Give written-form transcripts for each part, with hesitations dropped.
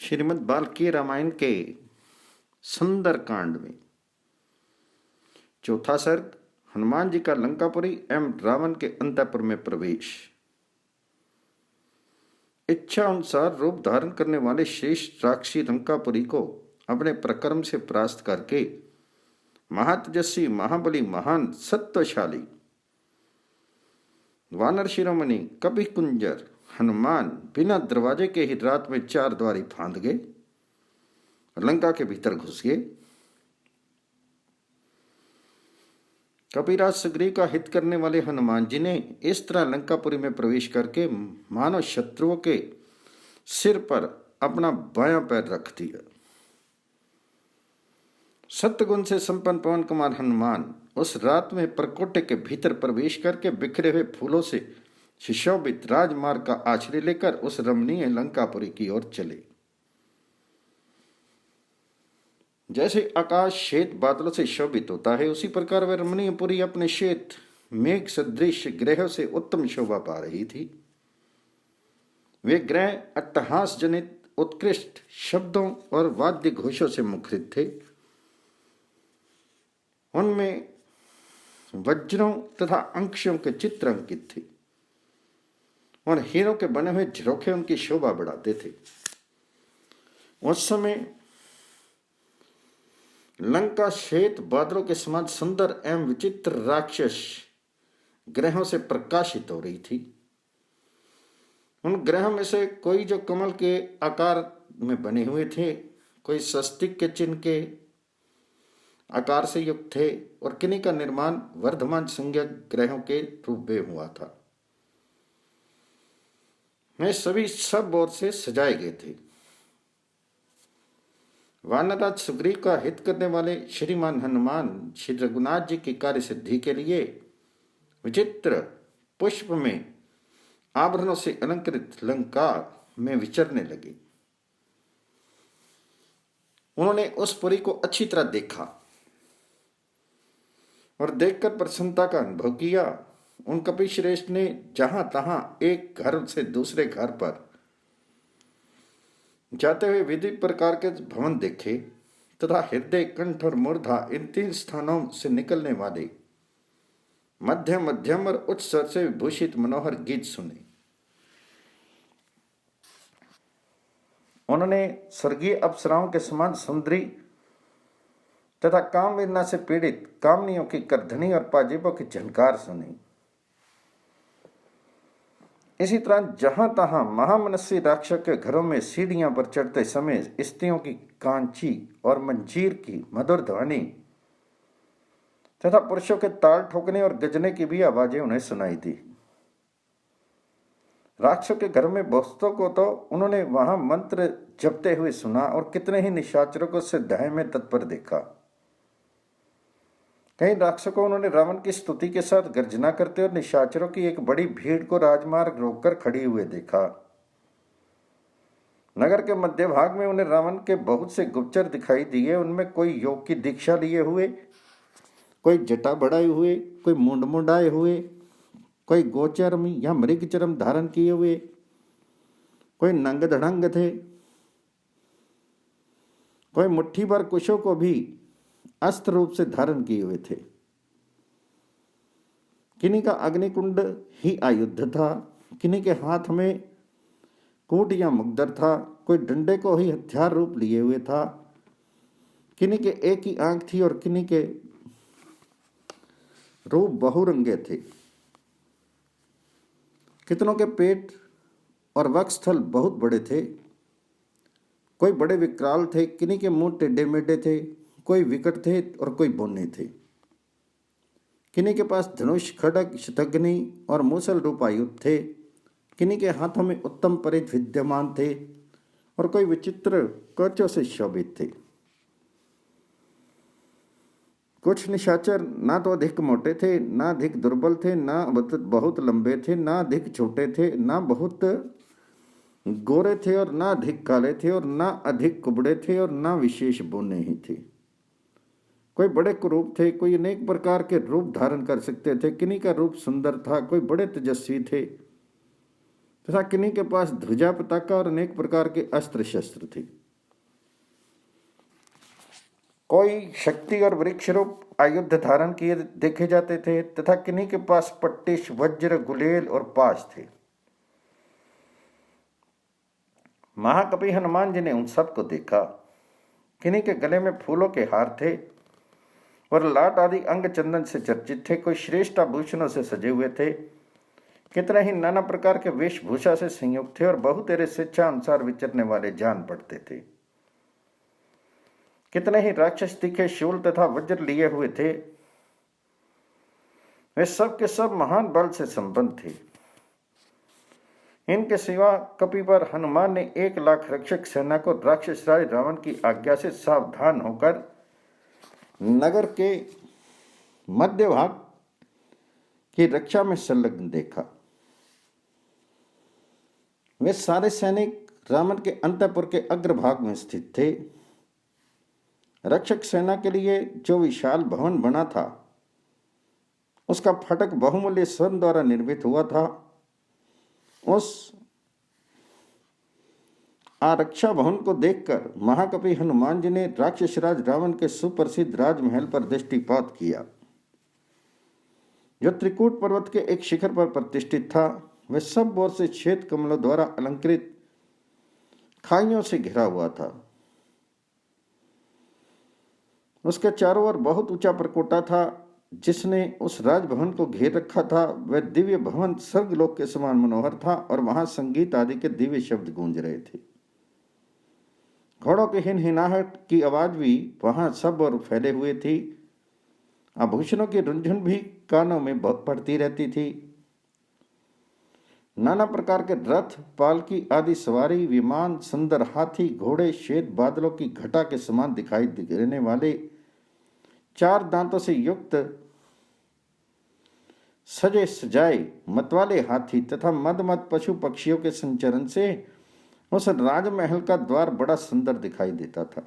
श्रीमद् वाल्मीकि रामायण के सुंदर कांड में चौथा सर्ग हनुमान जी का लंकापुरी एवं रावण के अंतःपुर में प्रवेश। इच्छा अनुसार रूप धारण करने वाले श्रेष्ठ राक्षसी लंकापुरी को अपने प्रक्रम से परास्त करके महातेजस्वी महाबली महान सत्वशाली वानर शिरोमणि कपि कुंजर हनुमान बिना दरवाजे के ही रात में 4 द्वारी फांद गए, लंका के भीतर घुस गए। कपिराज सुग्रीव का हित करने वाले हनुमान जी ने इस तरह लंकापुरी में प्रवेश करके मानव शत्रुओं के सिर पर अपना बायां पैर रख दिया। सत्गुण से संपन्न पवन कुमार हनुमान उस रात में परकोटे के भीतर प्रवेश करके बिखरे हुए फूलों से सुशोभित राजमार्ग का आश्रय लेकर उस रमणीय लंकापुरी की ओर चले। जैसे आकाश श्वेत बादलों से शोभित होता है, उसी प्रकार वह रमणीय पुरी अपने श्वेत मेघ सदृश ग्रहों से उत्तम शोभा पा रही थी। वे ग्रह अट्टहास जनित उत्कृष्ट शब्दों और वाद्य घोषों से मुखरित थे। उनमें वज्रों तथा अंशों के चित्र अंकित थे और हीरों के बने हुए झरोखे उनकी शोभा बढ़ाते थे। उस समय लंका श्वेत बादलों के समान सुंदर एवं विचित्र राक्षस ग्रहों से प्रकाशित हो रही थी। उन ग्रहों में से कोई जो कमल के आकार में बने हुए थे, कोई स्वस्तिक के चिन्ह के आकार से युक्त थे और किन्हीं का निर्माण वर्धमान संज्ञक ग्रहों के रूप में हुआ था। वे सभी सब ओर से सजाए गए थे। वानरराज सुग्रीव का हित करने वाले श्रीमान हनुमान श्री रघुनाथ जी की कार्य सिद्धि के लिए विचित्र पुष्प में आभरणों से अलंकृत लंका में विचरने लगे। उन्होंने उस पुरी को अच्छी तरह देखा और देखकर प्रसन्नता का अनुभव किया। उन कपिश्रेष्ठ ने जहां तहां एक घर से दूसरे घर पर जाते हुए विविध प्रकार के भवन देखे तथा हृदय, कंठ और मूर्धा इन 3 स्थानों से निकलने वाले मध्यम मध्यम और उच्च स्वर से विभूषित मनोहर गीत सुने। उन्होंने स्वर्गीय अप्सराओं के समान सुंदरी तथा काम वेदना से पीड़ित कामनियों की करधनी और पाजेबों की झनकार सुनी। इसी तरह जहां तहां महामनस्वी राक्षस के घरों में सीढ़ियां पर चढ़ते समय स्त्रियों की कांची और मंजीर की मधुर ध्वनि तथा पुरुषों के ताल ठोकने और गजने की भी आवाजें उन्हें सुनाई दी। राक्षसों के घर में बहुतों को तो उन्होंने वहां मंत्र जपते हुए सुना और कितने ही निशाचरों को उससे दहे में तत्पर देखा। कई राक्षसों को उन्होंने रावण की स्तुति के साथ गर्जना करते और निशाचरों की एक बड़ी भीड़ को राजमार्ग रोककर खड़ी हुए देखा। नगर के मध्य भाग में उन्हें रावण के बहुत से गुप्तचर दिखाई दिए। उनमें कोई योग की दीक्षा लिए हुए, कोई जटा बढ़ाए हुए, कोई मुंड मुंडाए हुए, कोई गोचर्म या मृग चरम धारण किए हुए, कोई नंग धड़ंग थे, कोई मुट्ठी भर कुशों को भी अस्त्र रूप से धारण किए हुए थे। किन्हीं का अग्निकुंड ही आयुध था, किन्हीं के हाथ में कूट या मुगदर था, कोई डंडे को ही हथियार रूप लिए हुए था, किन्हीं के एक ही आंख थी और किन्हीं के रूप बहुरंगे थे। कितनों के पेट और वक्षस्थल बहुत बड़े थे, कोई बड़े विकराल थे, किन्हीं के मुंह टेढ़े मेढ़े थे, कोई विकट थे और कोई बोने थे। किन्हीं के पास धनुष, खड्ग, शतघ्नि और मूसल रूप आयुध थे, किन्हीं के हाथों में उत्तम परिध विद्यमान थे और कोई विचित्र कवचों से शोभित थे। कुछ निशाचर ना तो अधिक मोटे थे, ना अधिक दुर्बल थे, ना बहुत लंबे थे, ना अधिक छोटे थे, ना बहुत गोरे थे और ना अधिक काले थे और ना अधिक कुबड़े थे और ना विशेष बोने ही थे। कोई बड़े कुरूप थे, कोई अनेक प्रकार के रूप धारण कर सकते थे, किन्हीं का रूप सुंदर था, कोई बड़े तेजस्वी थे, तथा किन्हीं के पास ध्वजा पताका और अनेक प्रकार के अस्त्र शस्त्र थे। कोई शक्ति और वृक्ष रूप आयुध धारण किए देखे जाते थे तथा किन्हीं के पास पट्टिश, वज्र, गुलेल और पाश थे। महाकवि हनुमान जी ने उन सबको देखा। किन्हीं के गले में फूलों के हार थे और लाट आदि अंग चंदन से चर्चित थे। कोई श्रेष्ठ आभूषणों से सजे हुए थे। कितने ही नाना प्रकार के वेशभूषा से संयुक्त थे और बहुतेरे स्वेच्छा अनुसार विचरने वाले जान पड़ते थे। कितने ही राक्षस तीखे शूल तथा वज्र लिए हुए थे। वे सब के सब महान बल से संपन्न थे। इनके सिवा कपिवर हनुमान ने 1,00,000 रक्षक सेना को राक्षस राज रावण की आज्ञा से सावधान होकर नगर के मध्य भाग की रक्षा में संलग्न देखा। वे सारे सैनिक रावण के अंतःपुर के अग्रभाग में स्थित थे। रक्षक सेना के लिए जो विशाल भवन बना था उसका फटक बहुमूल्य स्वर्ण द्वारा निर्मित हुआ था। उस आरक्षा भवन को देखकर महाकवि हनुमान जी ने राक्षस राज रावण के सुप्रसिद्ध राजमहल पर दृष्टिपात किया, जो त्रिकूट पर्वत के एक शिखर पर प्रतिष्ठित था। वह सब ओर से श्वेत कमलों द्वारा अलंकृत खाइयों से घिरा हुआ था। उसके चारों ओर बहुत ऊंचा परकोटा था जिसने उस राजभवन को घेर रखा था। वह दिव्य भवन स्वर्गलोक के समान मनोहर था और वहां संगीत आदि के दिव्य शब्द गूंज रहे थे। घोड़ों की हिनहिनाहट की आवाज भी वहां सब ओर फैले हुए थी। आभूषणों की रुंझुन भी कानों में पड़ती रहती थी। नाना प्रकार के रथ, पालकी आदि सवारी, विमान, सुंदर हाथी, घोड़े, श्वेत बादलों की घटा के समान दिखाई देने वाले 4 दांतों से युक्त सजे सजाए मतवाले हाथी तथा मद पशु पक्षियों के संचरण से उस राजमहल का द्वार बड़ा सुंदर दिखाई देता था।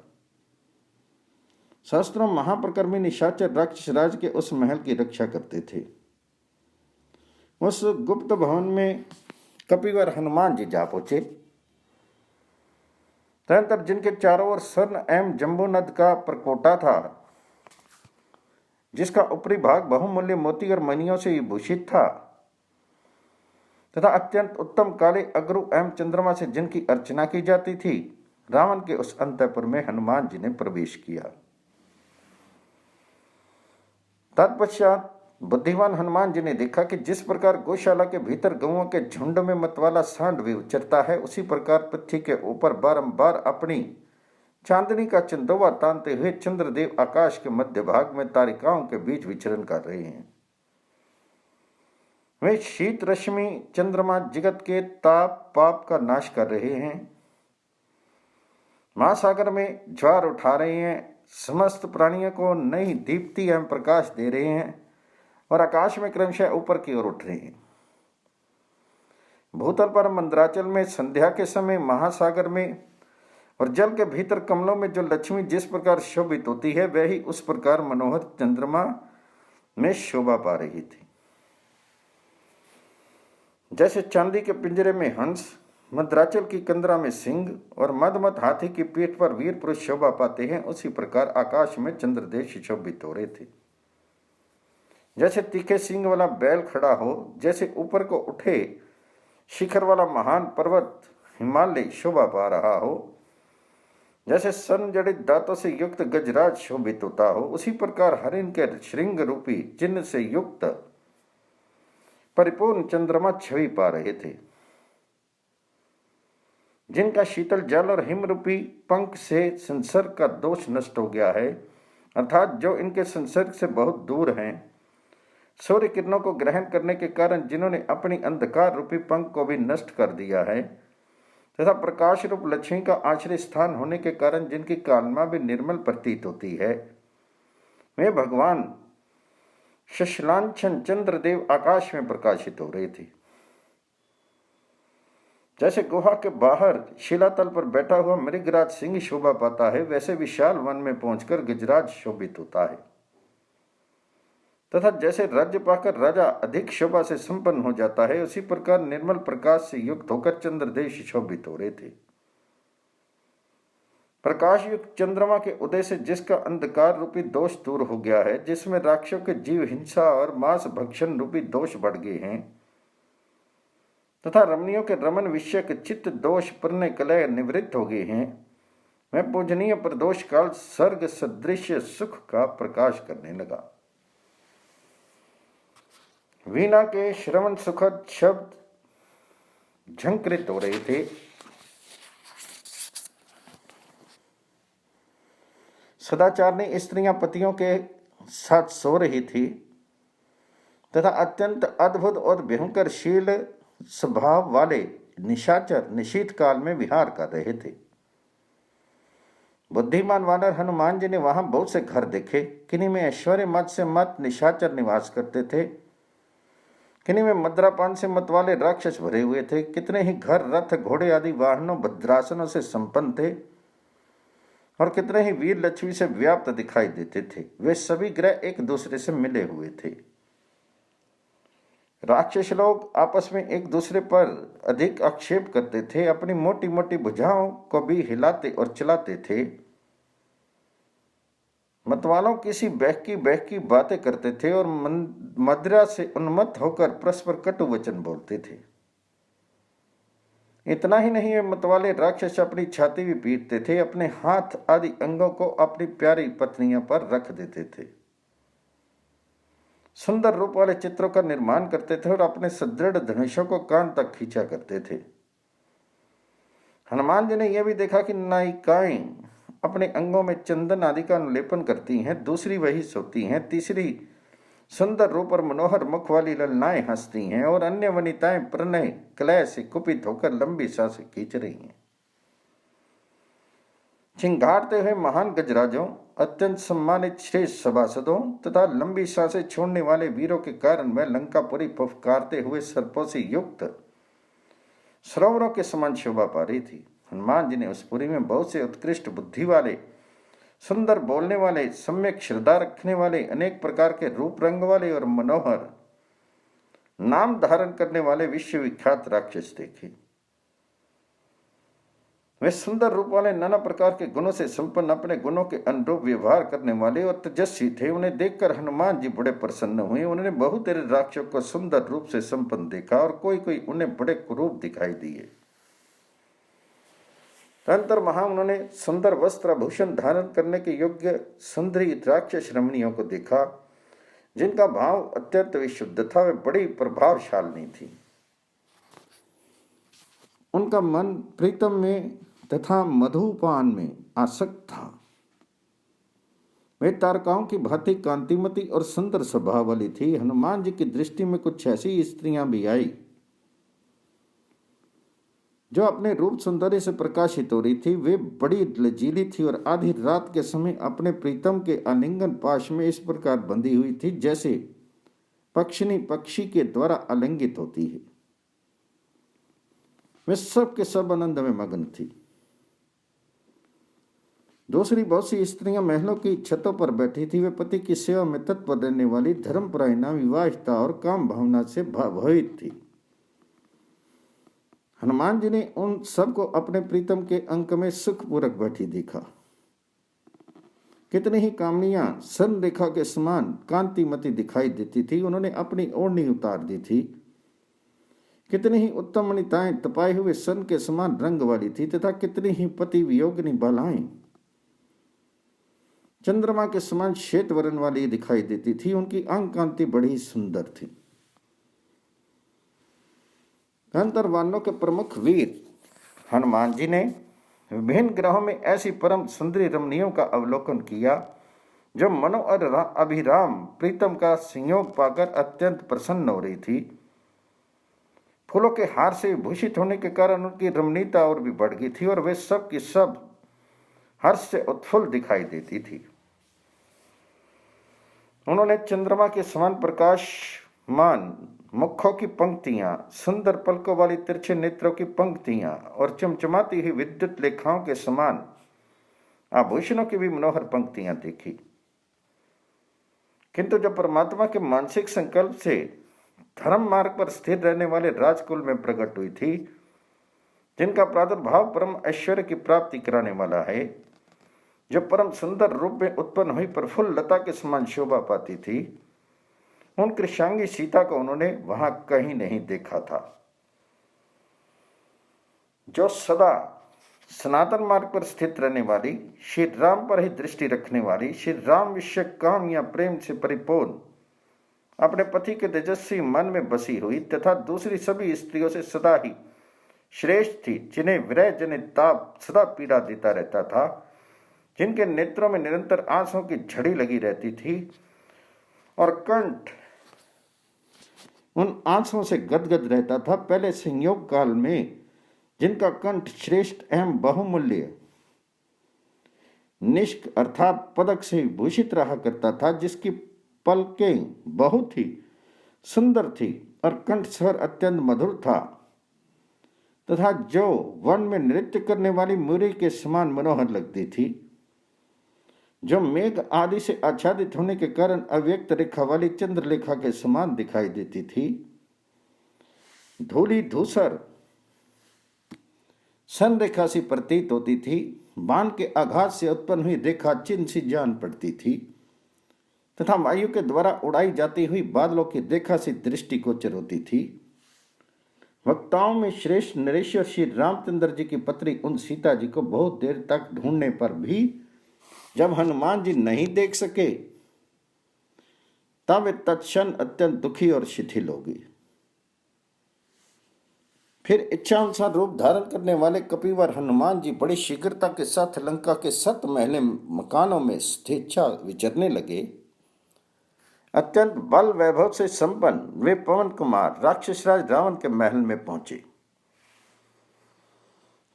सहस्त्रों महाप्रकर्मी निशाचर राक्षस राज के उस महल की रक्षा करते थे। उस गुप्त भवन में कपिवर हनुमान जी जा पहुंचे। तदनंतर जिनके चारों ओर स्वर्ण एवं जम्बू नद का प्रकोटा था, जिसका ऊपरी भाग बहुमूल्य मोती और मणियों से भूषित था तथा अत्यंत उत्तम काले अगरु एवं चंद्रमा से जिनकी अर्चना की जाती थी, रावण के उस अंतःपुर में हनुमान जी ने प्रवेश किया। तत्पश्चात बुद्धिमान हनुमान जी ने देखा कि जिस प्रकार गौशाला के भीतर गौओं के झुंड में मतवाला सांड भी उचरता है, उसी प्रकार पृथ्वी के ऊपर बारंबार अपनी चांदनी का चंदोवा तानते हुए चंद्रदेव आकाश के मध्य भाग में तारिकाओं के बीच विचरण कर रहे हैं। वे शीत रश्मि चंद्रमा जगत के ताप पाप का नाश कर रहे हैं। महासागर में ज्वार उठा रहे हैं। समस्त प्राणियों को नई दीप्ति एवं प्रकाश दे रहे हैं और आकाश में क्रमशः ऊपर की ओर उठ रहे हैं। भूतल पर मंदराचल में संध्या के समय महासागर में और जल के भीतर कमलों में जो लक्ष्मी जिस प्रकार शोभित होती है, वही उस प्रकार मनोहर चंद्रमा में शोभा पा रही थी। जैसे चांदी के पिंजरे में हंस, मद्राचल की कंदरा में सिंह और मदमत हाथी की पीठ पर वीर पुरुष शोभा पाते हैं, उसी प्रकार आकाश में चंद्रदेव सुशोभित हो रहे थे। जैसे तीखे सिंह वाला बैल खड़ा हो, जैसे ऊपर को उठे शिखर वाला महान पर्वत हिमालय शोभा पा रहा हो, जैसे सन जड़ित दांतों से युक्त गजराज शोभित होता हो, उसी प्रकार हरिण के श्रृंग रूपी चिन्ह से युक्त परिपूर्ण चंद्रमा छवि पा रहे थे, जिनका शीतल जल और हिम रूपी पंख से संसर्ग का दोष नष्ट हो गया है, अर्थात जो इनके संसर्ग से बहुत दूर हैं। सूर्य किरणों को ग्रहण करने के कारण जिन्होंने अपनी अंधकार रूपी पंख को भी नष्ट कर दिया है तथा प्रकाश रूप लक्ष्मी का आश्रय स्थान होने के कारण जिनकी कालमा भी निर्मल प्रतीत होती है, वे भगवान शशलांछन चंद्रदेव आकाश में प्रकाशित हो रहे थे। जैसे गुहा के बाहर शिलातल पर बैठा हुआ मृगराज सिंह शोभा पाता है, वैसे विशाल वन में पहुंचकर गजराज शोभित होता है तथा जैसे राज्य पाकर राजा अधिक शोभा से संपन्न हो जाता है, उसी प्रकार निर्मल प्रकाश से युक्त होकर चंद्रदेश शोभित हो रहे थे। प्रकाश युक्त चंद्रमा के उदय से जिसका अंधकार रूपी दोष दूर हो गया है, जिसमें राक्षसों के जीव हिंसा और मांस भक्षण रूपी दोष बढ़ गए हैं, तथा रमणियों के रमन विषय के चित्त दोष पुण्य कलह निवृत्त हो गए हैं, मैं पूजनीय प्रदोष काल सर्ग सदृश सुख का प्रकाश करने लगा। वीणा के श्रवण सुखद शब्द झंकृत हो रहे थे। सदाचारणी स्त्रियां पतियों के साथ सो रही थी तथा अत्यंत अद्भुत और भयंकर शील स्वभाव वाले निशाचर निशीत काल में विहार कर रहे थे। बुद्धिमान वानर हनुमान जी ने वहां बहुत से घर देखे। किन्हीं में ऐश्वर्य मत से मत निशाचर निवास करते थे, किन्हीं में मद्रापान से मत वाले राक्षस भरे हुए थे। कितने ही घर रथ घोड़े आदि वाहनों भद्रासनों से संपन्न थे और कितने ही वीर लक्ष्मी से व्याप्त दिखाई देते थे। वे सभी ग्रह एक दूसरे से मिले हुए थे। राक्षस लोग आपस में एक दूसरे पर अधिक आक्षेप करते थे, अपनी मोटी मोटी भुजाओं को भी हिलाते और चलाते थे। मतवालों किसी बहकी बातें करते थे और मदिरा से उन्मत्त होकर परस्पर कटु वचन बोलते थे। इतना ही नहीं, वे मतवाले राक्षस अपनी छाती भी पीटते थे, अपने हाथ आदि अंगों को अपनी प्यारी पत्नियों पर रख देते थे, सुंदर रूप वाले चित्रों का निर्माण करते थे और अपने सुदृढ़ धनुषों को कान तक खींचा करते थे। हनुमान जी ने यह भी देखा कि नायिकाएं अपने अंगों में चंदन आदि का अनुलेपन करती हैं, दूसरी वही सोती हैं, तीसरी सुंदर रूप और मनोहर मुख वाली ललनाएं हंसती हैं और अन्य वनिताएं प्रणय कलह से कुपित होकर लंबी सांसें खींच रही हैं। चिंगारते हुए महान गजराजों, अत्यंत सम्मानित श्रेष्ठ सभासदों तथा लंबी सांसें छोड़ने वाले वीरों के कारण वह लंकापुरी फुफकारते हुए सर्पों से युक्त सरोवरों के समान शोभा पा रही थी। हनुमान जी ने उस पुरी में बहुत से उत्कृष्ट बुद्धि वाले, सुंदर बोलने वाले, सम्यक श्रद्धा रखने वाले, अनेक प्रकार के रूप रंग वाले और मनोहर नाम धारण करने वाले विश्वविख्यात राक्षस देखे। वे सुंदर रूप वाले, नाना प्रकार के गुणों से संपन्न, अपने गुणों के अनुरूप व्यवहार करने वाले और तेजस्वी थे। उन्हें देखकर हनुमान जी बड़े प्रसन्न हुए। उन्होंने बहुत तेरे राक्षसों को सुंदर रूप से संपन्न देखा और कोई कोई उन्हें बड़े कुरूप दिखाई दिए। तदनंतर वहां उन्होंने सुंदर वस्त्र आभूषण धारण करने के योग्य सुंदरी राक्षस रमणियों को देखा, जिनका भाव अत्यंत विशुद्ध था। वे बड़ी प्रभावशालिनी थी। उनका मन प्रीतम में तथा मधुपान में आसक्त था। वे तारकाओं की भांति कांतिमती और सुंदर स्वभाव वाली थी। हनुमान जी की दृष्टि में कुछ ऐसी स्त्रियां भी आई जो अपने रूप सौंदर्य से प्रकाशित हो रही थी। वे बड़ी लजीली थी और आधी रात के समय अपने प्रीतम के आलिंगन पाश में इस प्रकार बंधी हुई थी जैसे पक्षिणी पक्षी के द्वारा आलिंगित होती है। वे सब के सब आनंद में मग्न थी। दूसरी बहुत सी स्त्रियां महलों की छतों पर बैठी थी। वे पति की सेवा में तत्पर रहने वाली, धर्मपरायणा, विवाहिता और काम भावना से भावित थी। हनुमान जी ने उन सबको अपने प्रीतम के अंक में सुखपूर्वक बैठी देखा। कितनी ही कामनियां सन रेखा के समान कांतिमती दिखाई देती थी। उन्होंने अपनी ओढ़नी उतार दी थी। कितनी ही उत्तम वनिताएं तपाए हुए सन के समान रंग वाली थी तथा कितनी ही पति वियोगिनी बालाएं चंद्रमा के समान श्वेत वर्ण वाली दिखाई देती थी। उनकी अंग कांति बड़ी सुंदर थी। अंतर्वानों के प्रमुख वीर हनुमान जी ने विभिन्न ग्रहों में ऐसी परम सुंदरी रमणियों का अवलोकन किया जो मनो और अभिराम प्रीतम का संयोग पाकर अत्यंत प्रसन्न हो रही थी। फूलों के हार से भूषित होने के कारण उनकी रमणीयता और भी बढ़ गई थी और वे सब की सब हर्ष से उत्फुल्ल दिखाई देती थी। उन्होंने चंद्रमा के समान प्रकाशमान मुखों की पंक्तियां, सुंदर पलकों वाली तिरछे नेत्रों की पंक्तियां और चमचमाती हुई विद्युत लेखाओं के समान आभूषणों की भी मनोहर पंक्तियां देखी। किंतु जब परमात्मा के मानसिक संकल्प से धर्म मार्ग पर स्थिर रहने वाले राजकुल में प्रकट हुई थी, जिनका प्रादुर्भाव परम ऐश्वर्य की प्राप्ति कराने वाला है, जो परम सुंदर रूप में उत्पन्न हुई प्रफुल्ल लता के समान शोभा पाती थी, उन कृष्णांगी सीता को उन्होंने वहां कहीं नहीं देखा था। जो सदा सनातन मार्ग पर स्थित रहने वाली, श्री राम पर ही दृष्टि रखने वाली, श्री राम विषय काम या प्रेम से परिपूर्ण अपने पति के तेजस्वी मन में बसी हुई तथा दूसरी सभी स्त्रियों से सदा ही श्रेष्ठ थी, जिन्हें विरह जनित ताप सदा पीड़ा देता रहता था, जिनके नेत्रों में निरंतर आंसुओं की झड़ी लगी रहती थी और कंठ उन आंसुओं से गदगद रहता था। पहले संयोग काल में जिनका कंठ श्रेष्ठ एवं बहुमूल्य निष्क अर्थात पदक से भूषित रहा करता था, जिसकी पलकें बहुत ही सुंदर थी और कंठ स्वर अत्यंत मधुर था, तथा जो वन में नृत्य करने वाली मुरली के समान मनोहर लगती थी, जो मेघ आदि से आच्छादित होने के कारण अव्यक्त रेखा वाली चंद्रलेखा के समान दिखाई देती थी, धूली धूसर संरेखा सी प्रतीत होती थी, बाण के आघात से उत्पन्न हुई रेखा चिन्ह सी जान पड़ती थी, तथा वायु के द्वारा उड़ाई जाती हुई बादलों की रेखा सी दृष्टिगोचर होती थी। वक्ताओं में श्रेष्ठ नरेश्वर श्री रामचंद्र जी की पत्नी उन सीता जी को बहुत देर तक ढूंढने पर भी जब हनुमान जी नहीं देख सके, तब वे तत्क्षण अत्यंत दुखी और शिथिल हो गई। फिर इच्छानुसार रूप धारण करने वाले कपिवर हनुमान जी बड़ी शीघ्रता के साथ लंका के 7 महले मकानों में स्वेच्छा विचरने लगे। अत्यंत बल वैभव से संपन्न वे पवन कुमार राक्षसराज रावण के महल में पहुंचे,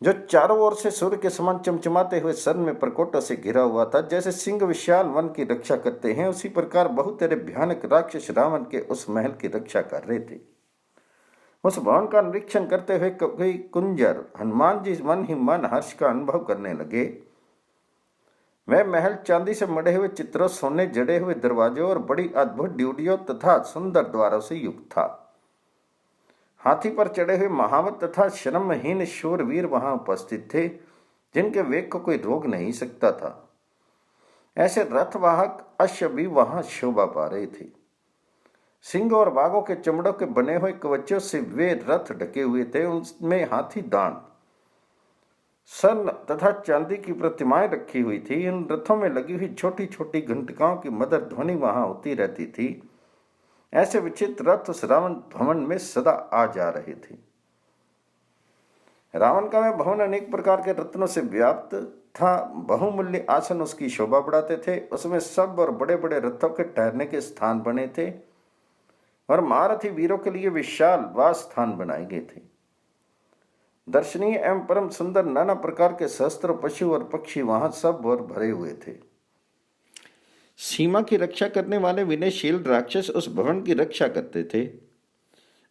जो चारों ओर से सूर्य के समान चमचमाते हुए सन में प्रकोटों से घिरा हुआ था। जैसे सिंह विशाल वन की रक्षा करते हैं, उसी प्रकार बहुत तेरे भयानक राक्षस रावण के उस महल की रक्षा कर रहे थे। उस भवन का निरीक्षण करते हुए कई कुंजर हनुमान जी मन ही मन हर्ष का अनुभव करने लगे। वह महल चांदी से मढ़े हुए चित्रों, सोने जड़े हुए दरवाजों और बड़ी अद्भुत ड्यूटियों तथा सुंदर द्वारों से युक्त था। हाथी पर चढ़े हुए महावत तथा शर्महीन शूरवीर वहां उपस्थित थे, जिनके वेग को कोई रोक नहीं सकता था। ऐसे रथवाहक अश्व भी वहां शोभा पा रहे थे। सिंह और बाघों के चमड़ों के बने हुए कवचों से वे रथ ढके हुए थे। उनमें हाथी दांत, स्वर्ण तथा चांदी की प्रतिमाएं रखी हुई थी। इन रथों में लगी हुई छोटी छोटी घंटिकाओं की मधुर ध्वनि वहां होती रहती थी। ऐसे विचित्र रथ उस रावण भवन में सदा आ जा रहे थे। रावण का वह भवन अनेक प्रकार के रत्नों से व्याप्त था। बहुमूल्य आसन उसकी शोभा बढ़ाते थे। उसमें सब और बड़े बड़े रथों के ठहरने के स्थान बने थे और महारथी वीरों के लिए विशाल वास स्थान बनाए गए थे। दर्शनीय एवं परम सुंदर नाना प्रकार के सहस्त्रों पशु और पक्षी वहां सब और भरे हुए थे। सीमा की रक्षा करने वाले विनयशील राक्षस उस भवन की रक्षा करते थे।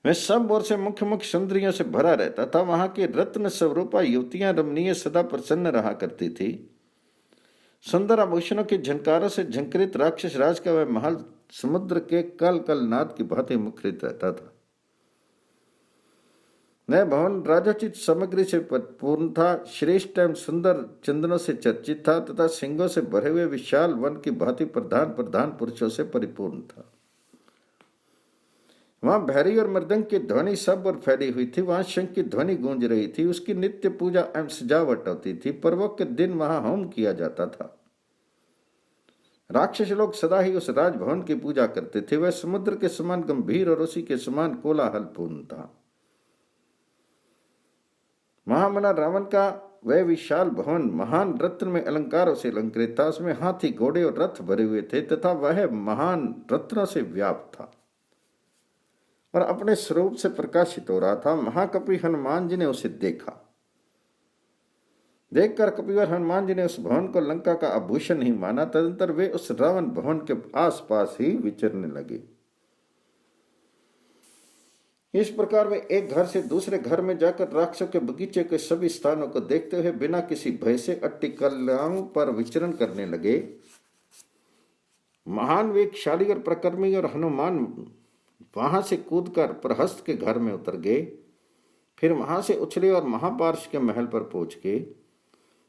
वह सब ओर से मुख्य मुख्य सुंदरियों से भरा रहता था। वहां की रत्न स्वरूपा युवतियां रमणीय सदा प्रसन्न रहा करती थी। सुंदर आभूषणों के झंकारों से झंकृत राक्षस राज का वह महल समुद्र के कल कल नाद की भांति मुखरित रहता था। वह भवन राजोचित सामग्री से पूर्ण था, श्रेष्ठ एवं सुंदर चंदनों से चर्चित था तथा सिंगों से भरे हुए विशाल वन की भांति प्रधान प्रधान पुरुषों से परिपूर्ण था। वहां भैरी और मृदंग की ध्वनि सब और फैली हुई थी। वहां शंख की ध्वनि गूंज रही थी। उसकी नित्य पूजा एवं सजावट होती थी। पर्वों के दिन वहां होम किया जाता था। राक्षस लोग सदा ही उस राजभवन की पूजा करते थे। वह समुद्र के समान गंभीर और उसी के समान कोलाहलपूर्ण था। महामना रावण का वह विशाल भवन महान रत्न में अलंकारों से अलंकृत था। उसमें हाथी, घोड़े और रथ भरे हुए थे तथा वह महान रत्नों से व्याप्त था और अपने स्वरूप से प्रकाशित हो रहा था। महाकपि हनुमान जी ने उसे देखा। देखकर कपिवर हनुमान जी ने उस भवन को लंका का आभूषण ही माना। तदंतर वे उस रावण भवन के आसपास ही विचरने लगे। इस प्रकार वे एक घर से दूसरे घर में जाकर राक्षसों के बगीचे के सभी स्थानों को देखते हुए बिना किसी भय से अट्टिकलाओं पर विचरण करने लगे। महान वेगशाली और प्रकर्मी और हनुमान वहां से कूदकर प्रहस्त के घर में उतर गए। फिर वहां से उछले और महापार्श के महल पर पहुंच गए।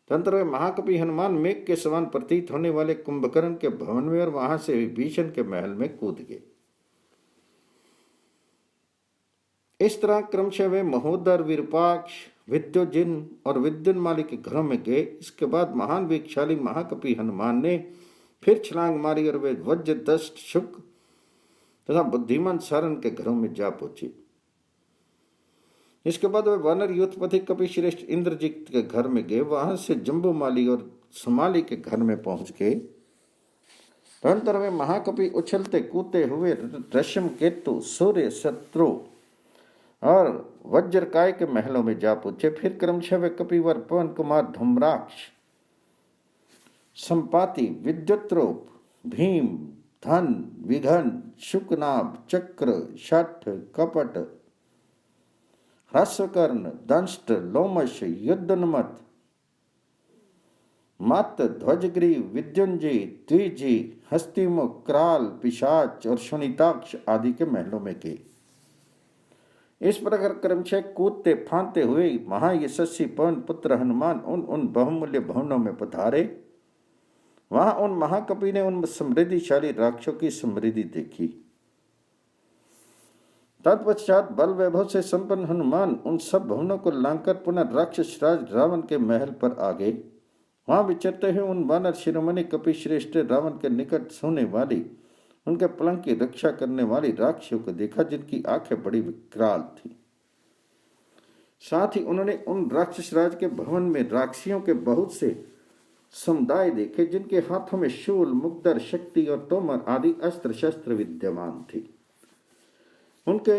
तंत्र में महाकवि हनुमान मेघ के समान प्रतीत होने वाले कुंभकर्ण के भवन में और वहां से विभीषण के महल में कूद गए। इस तरह क्रमशः वे महोदर, विरूपाक्ष, विद्योजिन और विद्युन्माली के घरों में गए। इसके बाद महान वेगशाली महाकवि हनुमान ने फिर छलांग मारी और वे वज्र, दष्ट, शुक तथा बुद्धिमान सारण के घरों में जा पहुंचे। इसके बाद वे वानर युद्धपति कपि श्रेष्ठ इंद्रजीत के घर में गए। वहां से जम्बूमाली और सुमाली के घर में पहुंच गए। तदनंतर वे महाकपि उछलते कूदते हुए रश्म केतु, सूर्य, शत्रु और वज्रकाय के महलों में जा पहुंचे। फिर क्रमशः वे कपिवर, पवन कुमार, धूम्राक्ष, संपाति, विद्युत्रूप, भीम, धन, विघन, शुकनाभ, चक्र, शठ, कपट, ह्रस्वकर्ण, दंष्ट, लोमश, युद्धोन्मत्त, मत्त, ध्वजग्रीव, विद्युंजी, द्विजी, हस्तिमुख, क्राल, पिशाच और शोणिताक्ष आदि के महलों में गए। इस प्रकार क्रमशः कूदते फांदते हुए महायशस्वी पवन पुत्र हनुमान उन बहुमूल्य भवनों में पधारे। वहां उन महाकवि ने उन समृद्धिशाली राक्षसों की समृद्धि देखी। तत्पश्चात बल वैभव से संपन्न हनुमान उन सब भवनों को लांघकर पुनः राक्षस राज रावण के महल पर आ गए। वहां विचरते हुए उन वानर शिरोमणि कपि श्रेष्ठ रावण के निकट सोने वाली, उनके पलंग की रक्षा करने वाली राक्षसों को देखा, जिनकी आंखें बड़ी विकराल थी। साथ ही उन्होंने उन राक्षस राज के भवन में राक्षसियों के बहुत से समुदाय देखे, जिनके हाथों में शूल, मुक्दर, शक्ति और तोमर आदि अस्त्र शस्त्र विद्यमान थे। उनके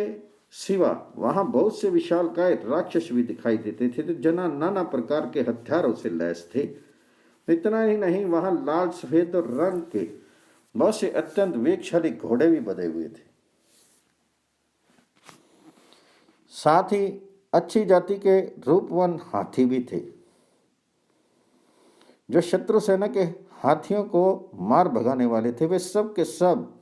सिवा वहां बहुत से विशालकाय राक्षस भी दिखाई देते थे, जो जना नाना प्रकार के हथियारों से लैस थे। इतना ही नहीं, वहां लाल, सफेद और रंग के बहुत से अत्यंत वेगशाली घोड़े भी बंधे हुए थे। साथ ही अच्छी जाति के रूपवान हाथी भी थे, जो शत्रु सेना के हाथियों को मार भगाने वाले थे। वे सब के सब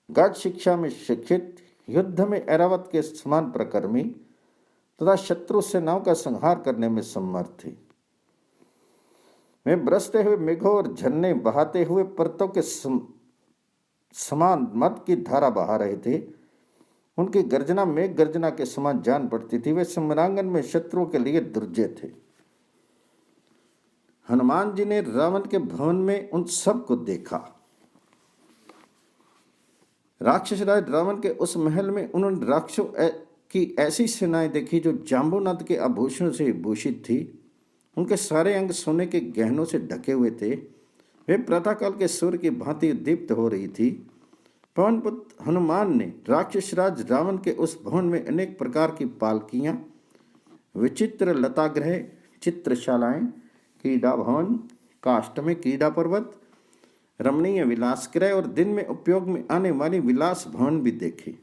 गज शिक्षा में शिक्षित, युद्ध में ऐरावत के समान प्रकर्मी तथा शत्रु सेनाओं का संहार करने में समर्थ थे। वे बरसते हुए मेघों और झरने बहाते हुए पर्वतों के समान मद की धारा बहा रहे थे। उनकी गर्जना मेघ गर्जना के समान जान पड़ती थी। वे समरांगन में शत्रुओं के लिए दुर्जय थे। हनुमान जी ने रावण के भवन में उन सब को देखा। राक्षस राज रावण के उस महल में उन्होंने राक्षसों की ऐसी सेनाएं देखी, जो जाम्बूनाथ के आभूषणों से भूषित थी। उनके सारे अंग सोने के गहनों से ढके हुए थे। वे प्रातःकाल के सूर्य की भांति दीप्त हो रही थी। पवन पुत्र हनुमान ने राक्षस राज रावण के उस भवन में अनेक प्रकार की पालकियां, विचित्र लतागृह, चित्रशालाएं, क्रीड़ा भवन, काष्ठ में क्रीड़ा पर्वत, रमणीय विलासगृह और दिन में उपयोग में आने वाली विलास भवन भी देखे।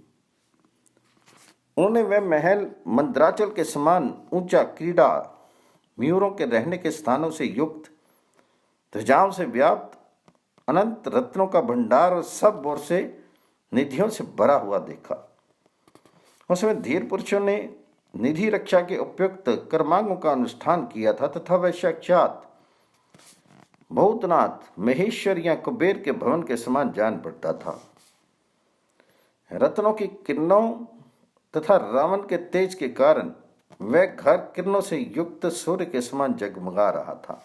उन्होंने वह महल मंद्राचल के समान ऊंचा, क्रीड़ा मयूरों के रहने के स्थानों से युक्त, ध्वजाओं से व्याप्त, अनंत रत्नों का भंडार और सब ओर से निधियों से भरा हुआ देखा। उसमें धीर पुरुषों ने निधि रक्षा के उपयुक्त कर्मांगों का अनुष्ठान किया था, तथा वह साक्षात भूतनाथ, महेश्वर या कुबेर के भवन के समान जान पड़ता था। रत्नों की किरणों तथा रावण के तेज के कारण वह घर किरणों से युक्त सूर्य के समान जगमगा रहा था।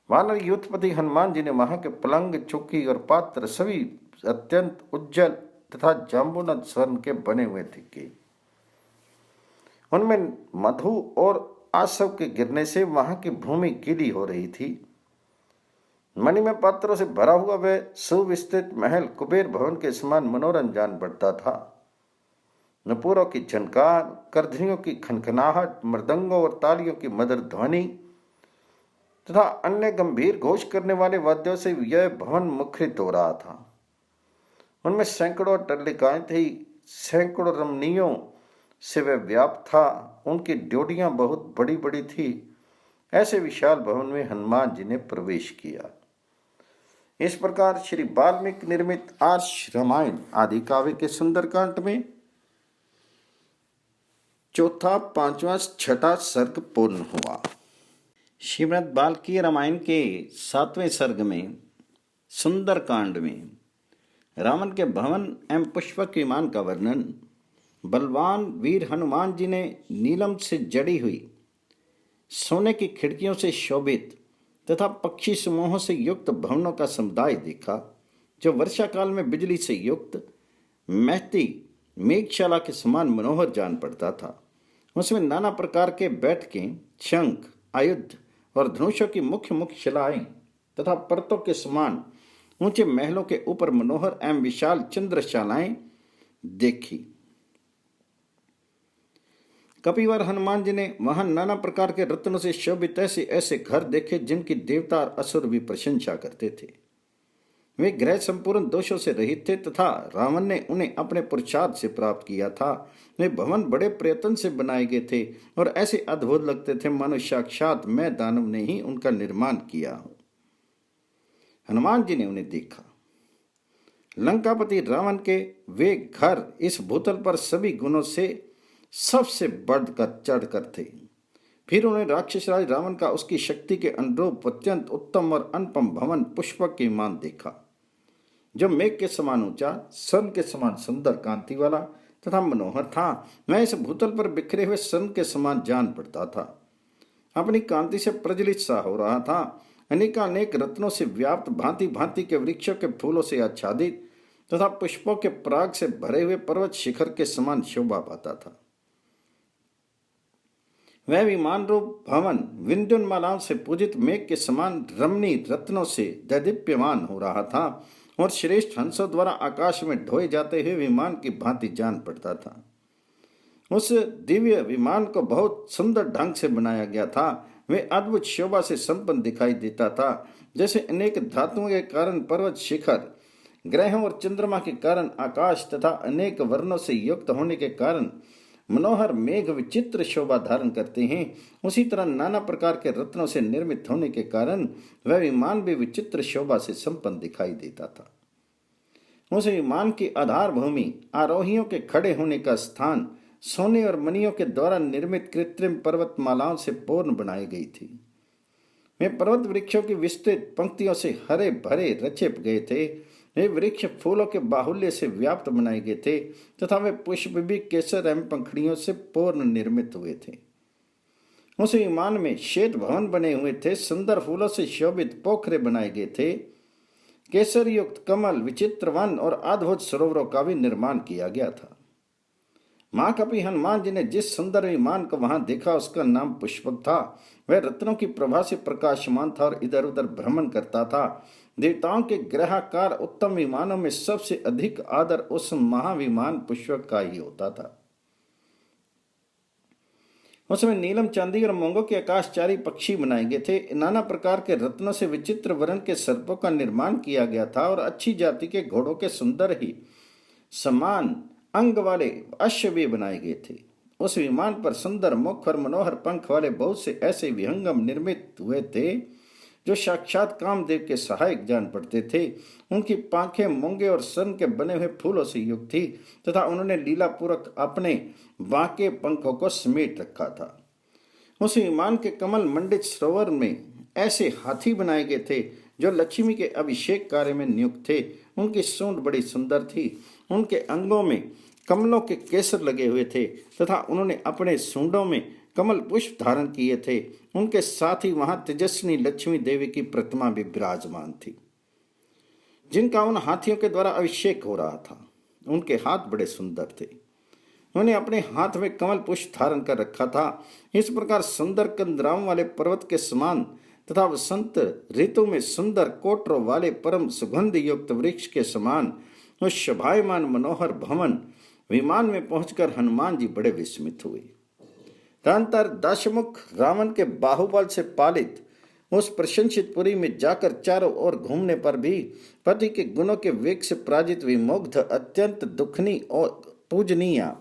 वानर युद्धपति हनुमान जी ने वहां के पलंग, चौकी और पात्र सभी अत्यंत उज्जवल तथा जाम्बूनद स्वर्ण के बने हुए थे। उनमें मधु और आसव के गिरने से वहां की भूमि गीली हो रही थी। मणिमय पात्रों से भरा हुआ वह सुविस्तृत महल कुबेर भवन के समान मनोरम जान पड़ता था। नपुरों की झनकार, करधनियों की खनखनाहट, मृदंगों और तालियों की मधुर ध्वनि तथा अन्य गंभीर घोष करने वाले वाद्यों से यह भवन मुखरित हो रहा था। उनमें सैकड़ों टल्लिकाएं थी, सैकड़ों रमणियों से वह व्याप्त था। उनकी ड्योढ़ियां बहुत बड़ी बड़ी थी। ऐसे विशाल भवन में हनुमान जी ने प्रवेश किया। इस प्रकार श्री वाल्मीकि निर्मित आर्ष रामायण आदि काव्य के सुंदरकांड में चौथा, पांचवा, छठा सर्ग पूर्ण हुआ। श्रीमद् वाल्मीकि रामायण के 7वें सर्ग में सुंदरकांड में रावण के भवन एवं पुष्पक विमान का वर्णन, बलवान वीर हनुमान जी ने नीलम से जड़ी हुई सोने की खिड़कियों से शोभित तथा पक्षी समूहों से युक्त भवनों का समुदाय देखा, जो वर्षा काल में बिजली से युक्त महती मेघशाला के समान मनोहर जान पड़ता था। उसमें नाना प्रकार के बैठकें, शंख, आयुध और धनुषों की मुख्य मुख्य शिलाएं तथा पर्वतों के समान ऊंचे महलों के ऊपर मनोहर एवं विशाल चंद्रशालाएं देखी। कपिवर हनुमान जी ने वहां नाना प्रकार के रत्नों से शोभित ऐसे ऐसे घर देखे जिनकी देवता और असुर भी प्रशंसा करते थे। वे ग्रह संपूर्ण दोषों से रहित थे तथा रावण ने उन्हें अपने पुरुषार्थ से प्राप्त किया था। वे भवन बड़े प्रयत्न से बनाए गए थे और ऐसे अद्भुत लगते थे मानो साक्षात मैं दानव ने ही उनका निर्माण किया हो। हनुमान जी ने उन्हें देखा। लंकापति रावण के वे घर इस भूतल पर सभी गुणों से सबसे बढ़कर चढ़कर थे। फिर उन्हें राक्षस राज रावण का उसकी शक्ति के अनुरूप अत्यंत उत्तम और अनुपम भवन पुष्पक के विमान देखा, जो मेघ के समान ऊंचा, सन के समान सुंदर कांति वाला तथा मनोहर था। मैं इस भूतल पर बिखरे हुए सन के समान जान पड़ता था। अपनी कांति से प्रज्वलित सा हो रहा था। अनेकानेक रत्नों से व्याप्त, भांति भांति के वृक्षों के फूलों से आच्छादित तथा पुष्पों के पराग से भरे हुए पर्वत शिखर के समान शोभा पाता था। वह विमान रूप भवन विंध्योन्मालाओं से पूजित मेघ के समान रमणीय रत्नों से दैदीप्यमान हो रहा था और श्रेष्ठ हंसों द्वारा आकाश में ढोए जाते हुए विमान की भांति जान पड़ता था। उस दिव्य विमान को बहुत सुंदर ढंग से बनाया गया था। वे अद्भुत शोभा से संपन्न दिखाई देता था, जैसे अनेक धातुओं के कारण पर्वत शिखर, ग्रहों और चंद्रमा के कारण आकाश तथा अनेक वर्णों से युक्त होने के कारण मनोहर मेघ विचित्र शोभा धारण करते हैं। उसी तरह नाना प्रकार के रत्नों से निर्मित होने के कारण वह विमान भी विचित्र शोभा से संपन्न दिखाई देता था। उस विमान की आधार भूमि, आरोहियों के खड़े होने का स्थान सोने और मणियों के द्वारा निर्मित कृत्रिम पर्वतमालाओं से पूर्ण बनाई गई थी। वे पर्वत वृक्षों की विस्तृत पंक्तियों से हरे भरे रचे गए थे। वे वृक्ष फूलों के बाहुल्य से व्याप्त बनाए गए थे तथा वे पुष्प भी केसर एवं पंखड़ियों से पूर्ण निर्मित हुए थे। उस विमान में श्वेत भवन बने हुए थे। सुंदर फूलों से शोभित पोखरे बनाए गए थे। केसर युक्त कमल, विचित्र वन और अद्भुत सरोवरों का भी निर्माण किया गया था। महाकपि हनुमान जी ने जिस सुंदर विमान को वहां देखा उसका नाम पुष्पक था। वह रत्नों की प्रभा से प्रकाशमान था और इधर उधर भ्रमण करता था। देवताओं के ग्रहाकार उत्तम विमानों में सबसे अधिक आदर उस महाविमान पुष्पक का ही होता था। उसमें नीलम, चांदी और मूंगों के आकाशचारी पक्षी बनाए गए थे। नाना प्रकार के रत्नों से विचित्र वर्ण के सर्पों का निर्माण किया गया था और अच्छी जाति के घोड़ों के सुंदर ही समान अंग वाले अश्व भी बनाए गए थे। उस विमान पर सुंदर मुख और मनोहर पंख वाले बहुत से ऐसे विहंगम निर्मित हुए थे जो साक्षात कामदेव के सहायक जान पड़ते थे। उनकी पांखें मूंगे और सन के बने हुए फूलों से युक्त थी तथा उन्होंने लीलापूर्वक अपने बांके पंखों को समेट रखा था। उस विमान के कमल मंडित सरोवर में ऐसे हाथी बनाए गए थे जो लक्ष्मी के अभिषेक कार्य में नियुक्त थे। उनकी सूंड बड़ी सुंदर थी। उनके अंगों में कमलों के केसर लगे हुए थे तथा उन्होंने अपने सूंडों में कमल पुष्प धारण किए थे। उनके साथ ही वहां तेजस्विनी लक्ष्मी देवी की प्रतिमा भी विराजमान थी, जिनका उन हाथियों के द्वारा अभिषेक हो रहा था। उनके हाथ बड़े सुंदर थे। उन्होंने अपने हाथ में कमल पुष्प धारण कर रखा था। इस प्रकार सुंदर कंदराओं वाले पर्वत के समान तथा वसंत ऋतु में सुंदर कोटरों वाले परम सुगंध युक्त वृक्ष के समान उस शोभायमान मनोहर भवन विमान में पहुंचकर हनुमान जी बड़े विस्मित हुए। तदंतर दशमुख रावण के बाहुबल से पालित उस प्रशंसित पुरी में जाकर चारों ओर घूमने पर भी पति के गुणों के वेग से पराजित विमुग्ध अत्यंत दुखनी और पूजनीय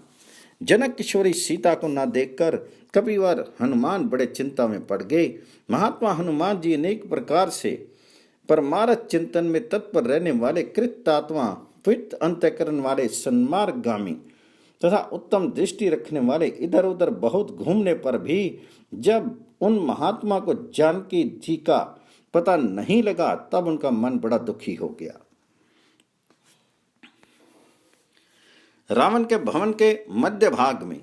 जनक किशोरी सीता को न देखकर कपिवर हनुमान बड़े चिंता में पड़ गए। महात्मा हनुमान जी अनेक प्रकार से परमार्थ चिंतन में तत्पर रहने वाले कृतात्मा, पवित्र अंतःकरण वाले सन्मार्गगामी तथा उत्तम दृष्टि रखने वाले इधर उधर बहुत घूमने पर भी जब उन महात्मा को जानकी जी का पता नहीं लगा, तब उनका मन बड़ा दुखी हो गया। रावण के भवन के मध्य भाग में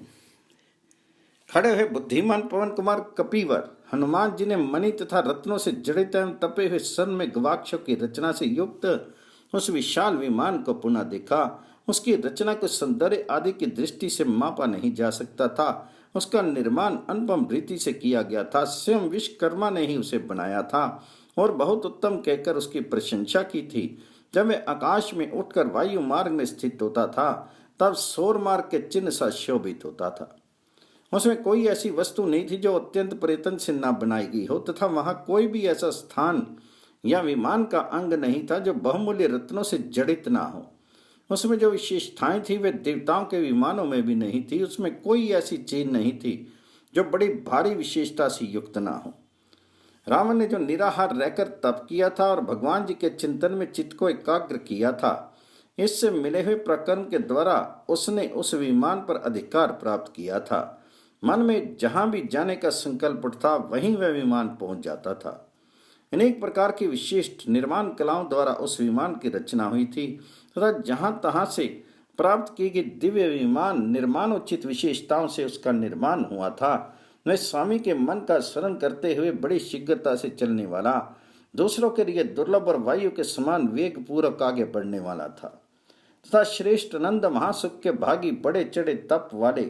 खड़े हुए बुद्धिमान पवन कुमार कपिवर हनुमान जी ने मणि तथा रत्नों से जड़ित एवं तपे हुए सन में गवाक्षों की रचना से युक्त उस विशाल विमान को पुनः देखा। उसकी रचना को सौंदर्य आदि की दृष्टि से मापा नहीं जा सकता था। उसका निर्माण अनुपम रीति से किया गया था। स्वयं विश्वकर्मा ने ही उसे बनाया था और बहुत उत्तम कहकर उसकी प्रशंसा की थी। जब वह आकाश में उठकर वायु मार्ग में स्थित होता था, तब सौर मार्ग के चिन्ह सा शोभित होता था। उसमें कोई ऐसी वस्तु नहीं थी जो अत्यंत प्रयत्न से न बनाई गई हो, तथा वहां कोई भी ऐसा स्थान या विमान का अंग नहीं था जो बहुमूल्य रत्नों से जड़ित ना हो। उसमें जो विशेषताएं थी वे देवताओं के विमानों में भी नहीं थी। उसमें कोई ऐसी चीज नहीं थी जो बड़ी भारी विशेषता से युक्त ना हो। रावण ने जो निराहार रहकर तप किया था और भगवान जी के चिंतन में चित्त को एकाग्र किया था, इससे मिले हुए प्रकर्म के द्वारा उसने उस विमान पर अधिकार प्राप्त किया था। मन में जहां भी जाने का संकल्प उठता, वहीं वह विमान पहुंच जाता था। अनेक प्रकार की विशिष्ट निर्माण कलाओं द्वारा उस विमान की रचना हुई थी तथा जहां तहां से प्राप्त की गई दिव्य विमान निर्माणोचित विशेषताओं से उसका निर्माण हुआ था। वह स्वामी के मन का स्मरण करते हुए बड़ी शीघ्रता से चलने वाला, दूसरों के लिए दुर्लभ और वायु के समान वेग पूर्वक आगे बढ़ने वाला था तथा श्रेष्ठ नंद महासुख के भागी बड़े चढ़े तप वाले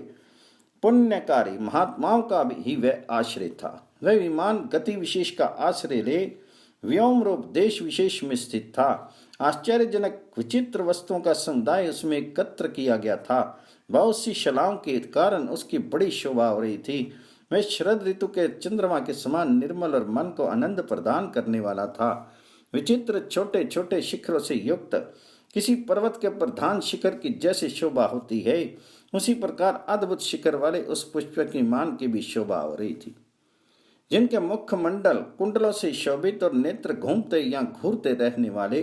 पुण्यकारी महात्माओं का भी ही वह आश्रय था। वह विमान गति विशेष का आश्रय ले व्योम रूप देश विशेष में स्थित था। आश्चर्यजनक विचित्र वस्तुओं का समुदाय उसमें एकत्र किया गया था। बहुत सी शलाओं के कारण उसकी बड़ी शोभा हो रही थी। वह शरद ऋतु के चंद्रमा के समान निर्मल और मन को आनंद प्रदान करने वाला था। विचित्र छोटे छोटे शिखरों से युक्त किसी पर्वत के प्रधान शिखर की जैसे शोभा होती है, उसी प्रकार अद्भुत शिखर वाले उस पुष्पक विमान की भी शोभा हो रही थी। जिनके मुख मंडल कुंडलों से शोभित और नेत्र घूमते या घूरते रहने वाले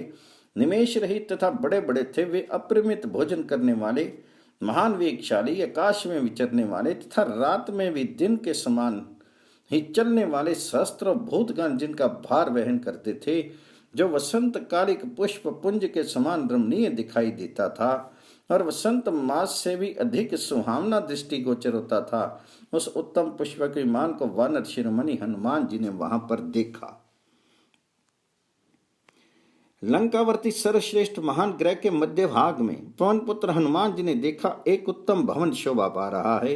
निमेष रहित तथा बड़े बड़े थे, वे अपरिमित भोजन करने वाले महान वेगशाली आकाश में विचरने वाले तथा रात में भी दिन के समान ही चलने वाले सहस्त्रों भूतगण जिनका भार वहन करते थे, जो वसंत कालिक पुष्प पुंज के समान रमणीय दिखाई देता था और वसंत मास से भी अधिक सुहावना दृष्टि गोचर होता था। उस उत्तम पुष्पक विमान को वानर शिरोमणि हनुमान जी ने वहां पर देखा। लंकावर्ती सर्वश्रेष्ठ महान ग्रह के मध्य भाग में पवन पुत्र हनुमान जी ने देखा एक उत्तम भवन शोभा पा रहा है।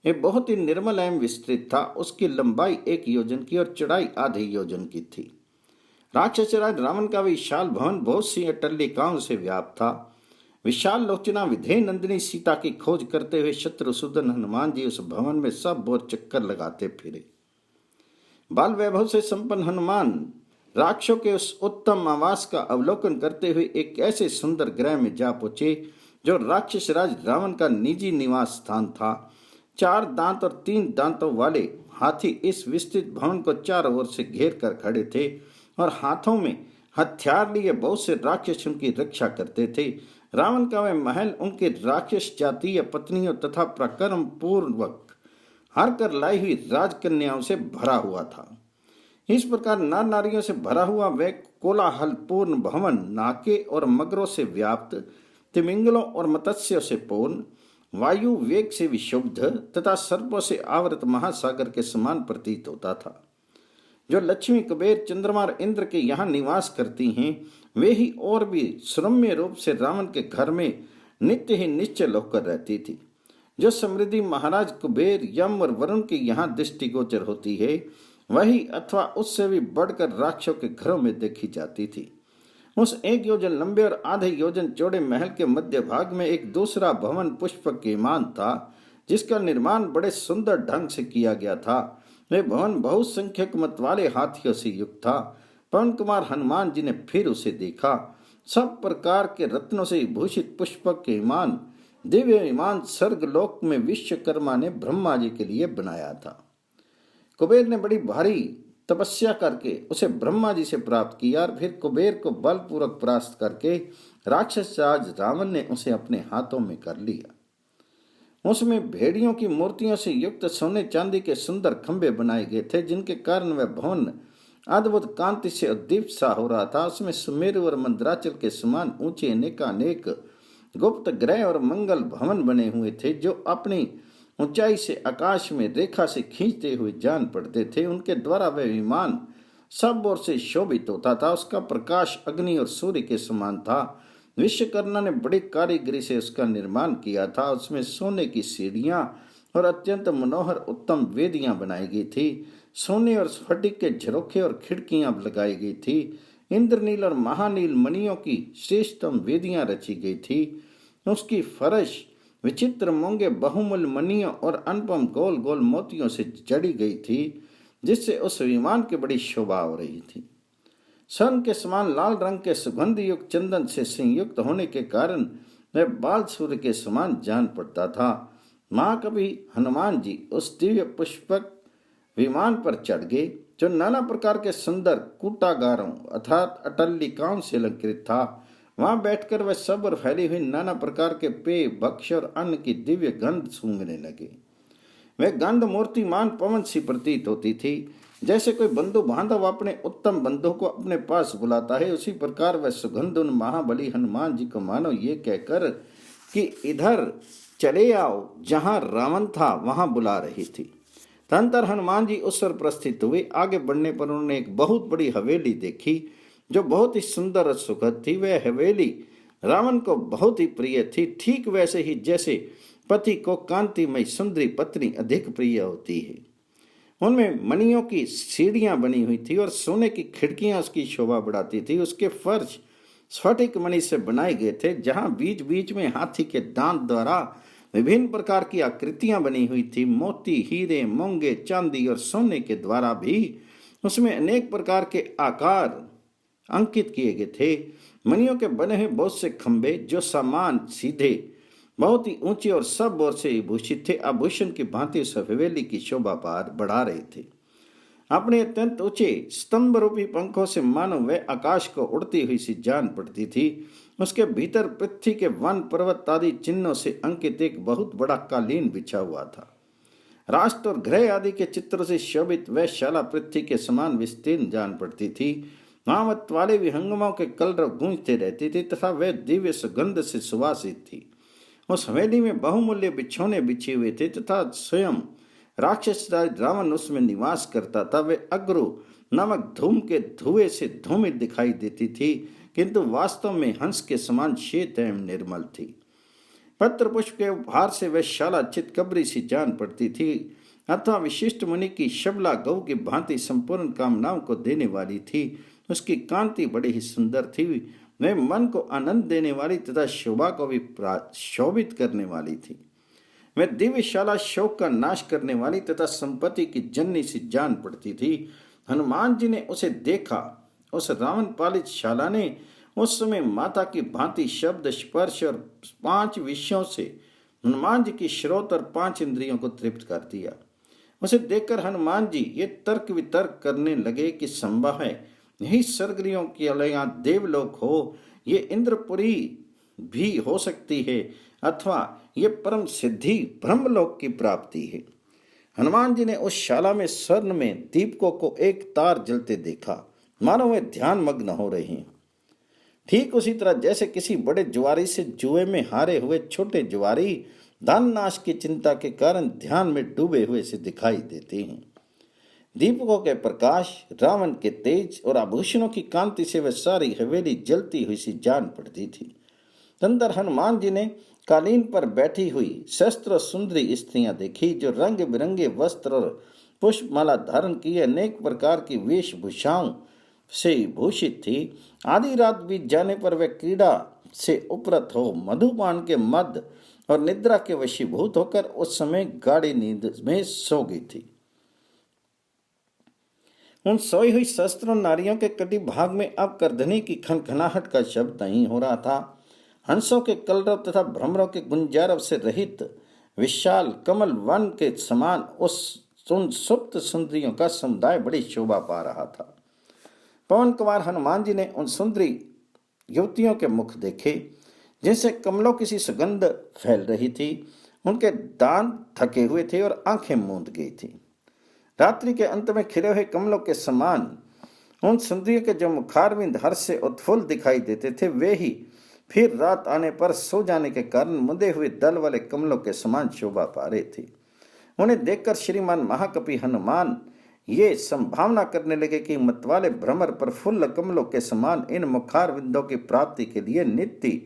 ये बहुत ही निर्मल एवं विस्तृत था। उसकी लंबाई 1 योजन की और चौड़ाई आधे योजन की थी। राक्षस राज रावण का विशाल भवन बहुत सी अटल्लिकाओं से व्याप्त था। विशाल लोचना विधेय नंदिनी सीता की खोज करते हुए शत्रुसूदन हनुमान जी उस भवन में सब ओर चक्कर लगाते फिरे। बाल वैभव से संपन्न हनुमान राक्षसों के उस उत्तम आवास का अवलोकन करते हुए एक ऐसे सुंदर ग्रह में जा पहुंचे जो राक्षस राज रावण का निजी निवास स्थान था। 4 दांत और 3 दांतों वाले हाथी इस विस्तृत भवन को चारों ओर से घेर कर खड़े थे और हाथों में हथियार लिए बहुत से राक्षस उनकी रक्षा करते थे। रावण का वह महल उनके राक्षस जातीय पत्नियों तथा प्रकर्म पूर्वक हर कर लाई हुई राजकन्याओं से भरा हुआ था। इस प्रकार नार नारियों से भरा हुआ वह कोलाहलपूर्ण भवन नाके और मगरों से व्याप्त, तिमिंगलों और मत्स्यों से पूर्ण, वायु वेग से विशुद्ध तथा सर्पों से आवृत महासागर के समान प्रतीत होता था। जो लक्ष्मी कुबेर चंद्रमा और इंद्र के यहाँ निवास करती हैं, वे ही और भी सुरम्य रूप से रावण के घर में नित्य ही निश्चल होकर रहती थी। जो समृद्धि महाराज कुबेर यम और वरुण के यहाँ दृष्टिगोचर होती है, वही अथवा उससे भी बढ़कर राक्षसों के घरों में देखी जाती थी। उस 1 योजन लंबे और आधे योजन चौड़े महल के मध्य भाग में एक दूसरा भवन पुष्पक विमान था, जिसका निर्माण बड़े सुंदर ढंग से किया गया था। वह भवन बहुत संख्यक मत वाले हाथियों से युक्त था। पवन कुमार हनुमान जी ने फिर उसे देखा। सब प्रकार के रत्नों से भूषित पुष्पक के विमान दिव्य विमान स्वर्गलोक में विश्वकर्मा ने ब्रह्मा जी के लिए बनाया था। कुबेर ने बड़ी भारी तपस्या करके उसे ब्रह्मा जी से प्राप्त किया और फिर कुबेर को बलपूर्वक परास्त करके राक्षस राज रावण ने उसे अपने हाथों में कर लिया। उसमें भेड़ियों की मूर्तियों से युक्त सोने चांदी के सुंदर खंभे बनाए गए थे, जिनके कारण वह भवन अद्भुत कांति से उद्दीप्त सा हो रहा था। उसमें सुमेरु और मंदराचल के समान ऊंचे अनेकानेक गुप्त ग्रह और मंगल भवन बने हुए थे, जो अपनी ऊंचाई से आकाश में रेखा से खींचते हुए जान पड़ते थे। उनके द्वारा वह विमान सब ओर से शोभित होता था। उसका प्रकाश अग्नि और सूर्य के समान था। विश्वकर्मा ने बड़ी कारीगरी से उसका निर्माण किया था। उसमें सोने की सीढ़ियां और अत्यंत मनोहर उत्तम वेदियां बनाई गई थी। सोने और स्फटिक के झरोखे और खिड़कियां लगाई गई थी। इंद्रनील और महानील मणियों की श्रेष्ठतम वेदियां रची गई थी। उसकी फर्श विचित्र मूंगे बहुमूल्य मणियों और अनुपम गोल गोल मोतियों से जड़ी गई थी, जिससे उस विमान की बड़ी शोभा हो रही थी। स्वर्ण के समान लाल रंग के सुगंध युक्त चंदन से संयुक्त होने के कारण वह बाल सूर्य के समान जान पड़ता था। महाकवि हनुमान जी उस दिव्य पुष्पक विमान पर चढ़ गए, जो नाना प्रकार के सुंदर कूटागारों अर्थात अटल्लिकाओं से अलंकृत था। वहां बैठकर वह सब और फैली हुई नाना प्रकार के पेय भक्ष्य और अन्न की दिव्य गंध सूंघने लगे। वह गंध मूर्तिमान पवन सी प्रतीत होती थी। जैसे कोई बंधु बांधव अपने उत्तम बंधु को अपने पास बुलाता है, उसी प्रकार वह सुगंध उन महाबली हनुमान जी को मानो ये कहकर कि इधर चले आओ, जहां रावण था वहां बुला रही थी। तदंतर हनुमान जी उस पर प्रस्थित हुए। आगे बढ़ने पर उन्होंने एक बहुत बड़ी हवेली देखी, जो बहुत ही सुंदर और सुखद थी। वह हवेली रावण को बहुत ही प्रिय थी, ठीक वैसे ही जैसे पति को कांतिमय सुंदरी पत्नी अधिक प्रिय होती है। उनमें मणियों की सीढ़ियां बनी हुई थी और सोने की खिड़कियां उसकी शोभा बढ़ाती थी। उसके फर्श स्फटिक मणि से बनाए गए थे, जहां बीच बीच में हाथी के दांत द्वारा विभिन्न प्रकार की आकृतियां बनी हुई थी। मोती, हीरे, मूंगे, चांदी और सोने के द्वारा भी उसमें अनेक प्रकार के आकार अंकित किए गए थे। मणियों के बने हुए बहुत से खंभे, जो समान सीधे बहुत ही ऊंचे और सब ओर से भूषित थे, आभूषण की भांति उस हवेली की शोभा बढ़ा रहे थे। अपने अत्यंत ऊंचे स्तंभ रूपी पंखों से मानो वह आकाश को उड़ती हुई सी जान पड़ती थी। उसके भीतर पृथ्वी के वन पर्वत आदि चिन्हों से अंकित एक बहुत बड़ा कालीन बिछा हुआ था। राष्ट्र और ग्रह आदि के चित्रों से शोभित वह शाला पृथ्वी के समान विस्तीर्ण जान पड़ती थी। वहां मतवाले विहंगमों के कलरव गूंजते रहते थे तथा वह दिव्य सुगंध से सुवासित थी। उस हवेली में बहुमूल्य बिछौने बिछे हुए थे तथा स्वयं राक्षस राज रावण उसमें निवास करता था। वे अग्रु नामक धूम के धुएं से धूमिल दिखाई देती थी, किंतु वास्तव में हंस के समान श्वेत एवं निर्मल थी। पत्र पुष्प के उपहार से वह शाला चितकबरी सी जान पड़ती थी, अथवा विशिष्ट मुनि की शबला गौ की भांति संपूर्ण कामनाओं को देने वाली थी। उसकी कांति बड़ी ही सुंदर थी। वह मन को आनंद देने वाली तथा शोभा को भी शोभित करने वाली थी। वह दिव्यशाला शोक का नाश करने वाली तथा संपत्ति की जननी सी जान पड़ती थी। हनुमान जी ने उसे देखा। उस रावण पालित शाला ने उस समय माता की भांति शब्द, स्पर्श और 5 विषयों से हनुमान जी की श्रोत और 5 इंद्रियों को तृप्त कर दिया। उसे देखकर हनुमान जी ये तर्क वितर्क करने लगे कि संभव है यही स्वर्गीयों की अलया देवलोक हो, ये इंद्रपुरी भी हो सकती है, अथवा ये परम सिद्धि ब्रह्मलोक की प्राप्ति है। हनुमान जी ने उस शाला में स्वर्ण में दीपकों को एक तार जलते देखा, मानो वे ध्यान मग्न हो रहे हैं। ठीक उसी तरह जैसे किसी बड़े जुआरी से जुए में हारे हुए छोटे जुआरी धन नाश की चिंता के कारण ध्यान में डूबे हुए से दिखाई देते हैं। दीपकों के प्रकाश, रावण के तेज और आभूषणों की कांति से वह सारी हवेली जलती हुई सी जान पड़ती थी। तंदर हनुमान जी ने कालीन पर बैठी हुई शस्त्र सुंदरी स्त्रियां देखी, जो रंग बिरंगे वस्त्र और पुष्पमाला धारण किए अनेक प्रकार की वेशभूषाओं से भूषित थी। आधी रात बीत जाने पर वह क्रीड़ा से उपरत हो मधुपान के मद और निद्रा के वशीभूत होकर उस समय गाढ़ी नींद में सो गई थी। उन सोई हुई शस्त्र नारियों के कटी भाग में अब करधनी की खनखनाहट का शब्द नहीं हो रहा था। हंसों के कलरव तथा भ्रमरों के गुंजारव से रहित विशाल कमल वन के समान उस सुप्त सुंदरियों का समुदाय बड़ी शोभा पा रहा था। पवन कुमार हनुमान जी ने उन सुंदरी युवतियों के मुख देखे जैसे कमलों की सी सुगंध फैल रही थी। उनके दांत थके हुए थे और आंखें मूंद गई थी। रात्रि के अंत में खिले हुए कमलों के समान उन सुंदरियों के जो मुखारविंद हर्ष से उत्फुल्ल दिखाई देते थे, वे ही फिर रात आने पर सो जाने के कारण मुदे हुए दल वाले कमलों के समान शोभा पा रहे थे। उन्हें देखकर श्रीमान महाकवि हनुमान ये संभावना करने लगे कि मतवाले भ्रमर प्रफुल्ल कमलों के समान इन मुखारविंदों की प्राप्ति के लिए नित्य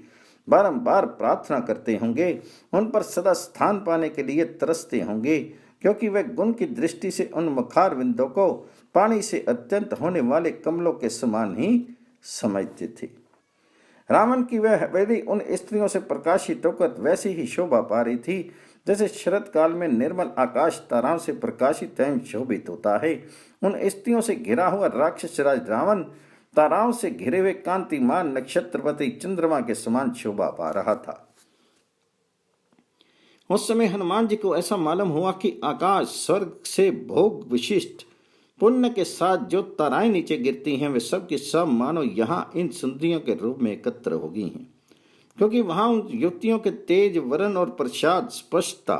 बारंबार प्रार्थना करते होंगे, उन पर सदा स्थान पाने के लिए तरसते होंगे, क्योंकि वे गुण की दृष्टि से उन मुखारविंदों को पानी से अत्यंत होने वाले कमलों के समान ही समझते थे। रावण की वह हवेली उन स्त्रियों से प्रकाशित होकर वैसी ही शोभा पा रही थी जैसे शरद काल में निर्मल आकाश ताराओं से प्रकाशित एवं शोभित होता है। उन स्त्रियों से घिरा हुआ राक्षस राज रावण ताराओं से घिरे हुए कांतिमान नक्षत्रपति चंद्रमा के समान शोभा पा रहा था। उस समय हनुमान जी को ऐसा मालूम हुआ कि आकाश स्वर्ग से भोग विशिष्ट पुण्य के साथ जो ताराएं नीचे गिरती हैं, वे सब की सब मानो यहाँ इन सुंदरियों के रूप में एकत्र हो गई हैं, क्योंकि वहां उन युवतियों के तेज वरण और प्रसाद स्पष्टता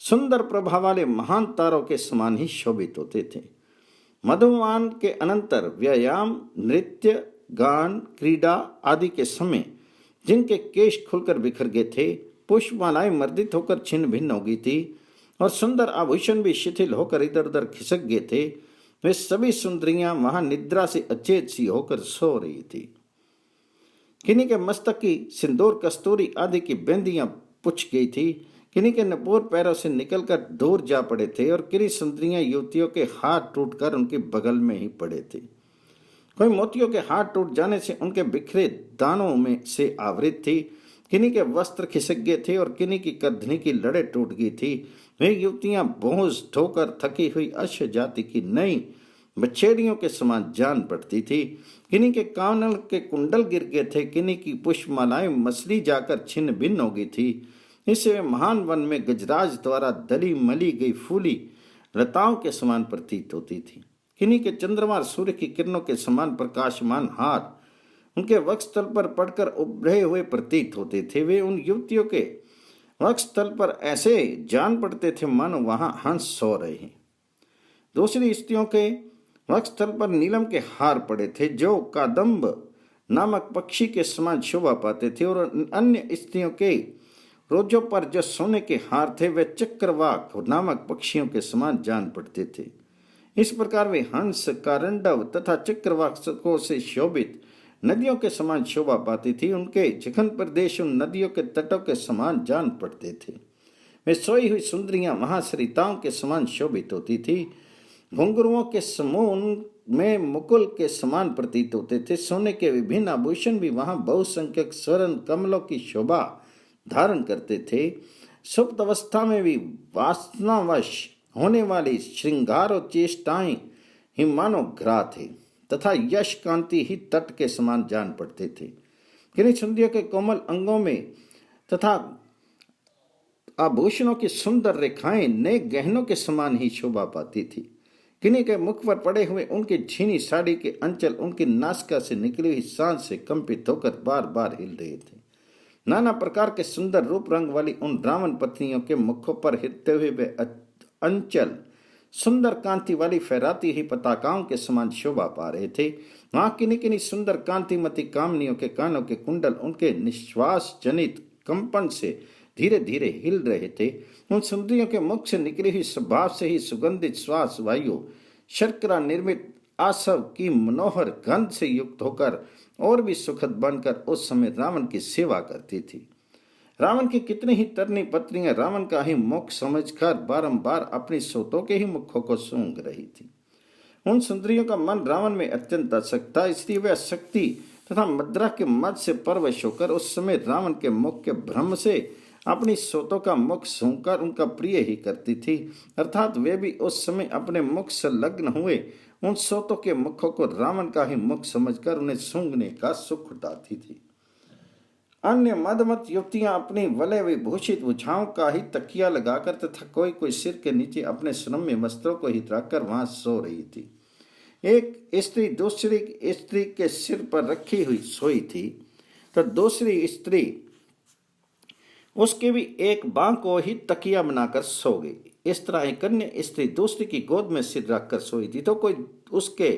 सुंदर प्रभाव वाले महान तारों के समान ही शोभित होते थे। मधुमान के अनंतर व्यायाम, नृत्य, गान, क्रीड़ा आदि के समय जिनके केश खुलकर बिखर गए थे, पुष्पमालाएं मर्दित होकर छिन्न भिन्न हो गई थी और सुंदर आभूषण भी शिथिल होकर इधर उधर खिसक गए थे, वे सभी सुंदरियां वहां निद्रा से अचेत सी होकर सो रही थी। किन्हीं के मस्तक की सिंदूर, कस्तूरी आदि की बेंदियां पुछ गई थी, किन्हीं के नपूर पैरों से निकलकर दूर जा पड़े थे और किन्हीं सुंदरियां युवतियों के हाथ टूटकर उनके बगल में ही पड़े थे। कोई मोतियों के हाथ टूट जाने से उनके बिखरे दानों में से आवृत थी, किन्हीं के वस्त्र खिसक गए थे और किन्हीं की करधनी की लड़े टूट गई थी। वे युवतियां बोझ ढोकर थकी हुई अश्व जाति की नई बछेड़ियों के समान जान पड़ती थी। किन्हीं के कानल के कुंडल गिर गए थे, किन्हीं की पुष्पमालाएं मसली जाकर छिन्न भिन्न हो गई थी। इससे महान वन में गजराज द्वारा दली मली गई फूली लताओं के समान प्रतीत होती थी। किन्हीं के चंद्रमा और सूर्य की किरणों के समान प्रकाशमान हाथ उनके वक्षस्थल पर पड़कर उभरे हुए प्रतीत होते थे। वे उन युवतियों के वक्षस्थल पर ऐसे जान पड़ते थे मानो वहां हंस सो रहे हैं। दूसरी स्त्रियों के वक्षस्थल पर नीलम के हार पड़े थे जो कादम्ब नामक पक्षी के समान शोभा पाते थे, और अन्य स्त्रियों के रोजों पर जो सोने के हार थे वे चक्रवाक नामक पक्षियों के समान जान पड़ते थे। इस प्रकार वे हंस, कारंडव तथा चक्रवाकों से शोभित नदियों के समान शोभा पाती थी। उनके चिकन प्रदेश उन नदियों के तटों के समान जान पड़ते थे। वे सोई हुई सुंदरियां वहां सरिताओं के समान शोभित होती थी। घुंघरुओं के समूह उनमें मुकुल के समान प्रतीत होते थे। सोने के विभिन्न आभूषण भी वहां बहुसंख्यक स्वर्ण कमलों की शोभा धारण करते थे। सुप्त अवस्था में भी वासनावश होने वाली श्रृंगार और चेष्टाएं ही मानो ग्रह थे तथा यश कांति ही तट के समान जान पड़ते थे। किन्हीं सुंदरियों के कोमल अंगों में तथा आभूषणों की सुंदर रेखाएं नए गहनों के समान ही शोभा पाती थी। किन्हीं के मुख पर पड़े हुए उनकी झीनी साड़ी के अंचल उनकी नासिका से निकली हुई सांस से कंपित होकर बार बार हिल रहे थे। नाना प्रकार के सुंदर रूप रंग वाली उन रावण पत्नियों के मुखों पर हिलते हुए वे अंचल सुंदर कांति वाली फहराती ही पताकाओं के समान शोभा पा रहे थे। वहां किन्हीं किन्हीं सुंदर कांतिमती कामनियों के कानों के कुंडल उनके निश्वास जनित कंपन से धीरे धीरे हिल रहे थे। उन सुंदरियों के मुख से निकली हुई स्वभाव से ही सुगंधित श्वास वायु शर्करा निर्मित आसव की मनोहर गंध से युक्त होकर और भी सुखद बनकर उस समय रावण की सेवा करती थी। रावण की कितनी ही तरनी पत्नियां रावण का ही मुख समझकर बारंबार अपनी सोतों के ही मुखों को सूंघ रही थी। उन सुंदरियों का मन रावण में अत्यंत आसक्त था, इसलिए वह शक्ति तथा मद्रा के मद से परवश होकर उस समय रावण के मुख के भ्रम से अपनी सोतों का मुख सूंघकर उनका प्रिय ही करती थी। अर्थात वे भी उस समय अपने मुख से लग्न हुए उन सोतों के मुखों को रावण का ही मुख समझकर उन्हें सूंघने का सुख उठाती थी। अन्य मदमत युवतियां अपनी वलय विभूषित भुजाओं का ही तकिया लगाकर तथा कोई कोई सिर के नीचे अपने श्रम्य वस्त्रों को ही रखकर वहां सो रही थी। एक स्त्री दूसरी स्त्री के सिर पर रखी हुई सोई थी, तो दूसरी स्त्री उसके भी एक बांह को ही तकिया बनाकर सो गई। इस तरह एक अन्य स्त्री दूसरी की गोद में सिर रखकर सोई थी, तो कोई उसके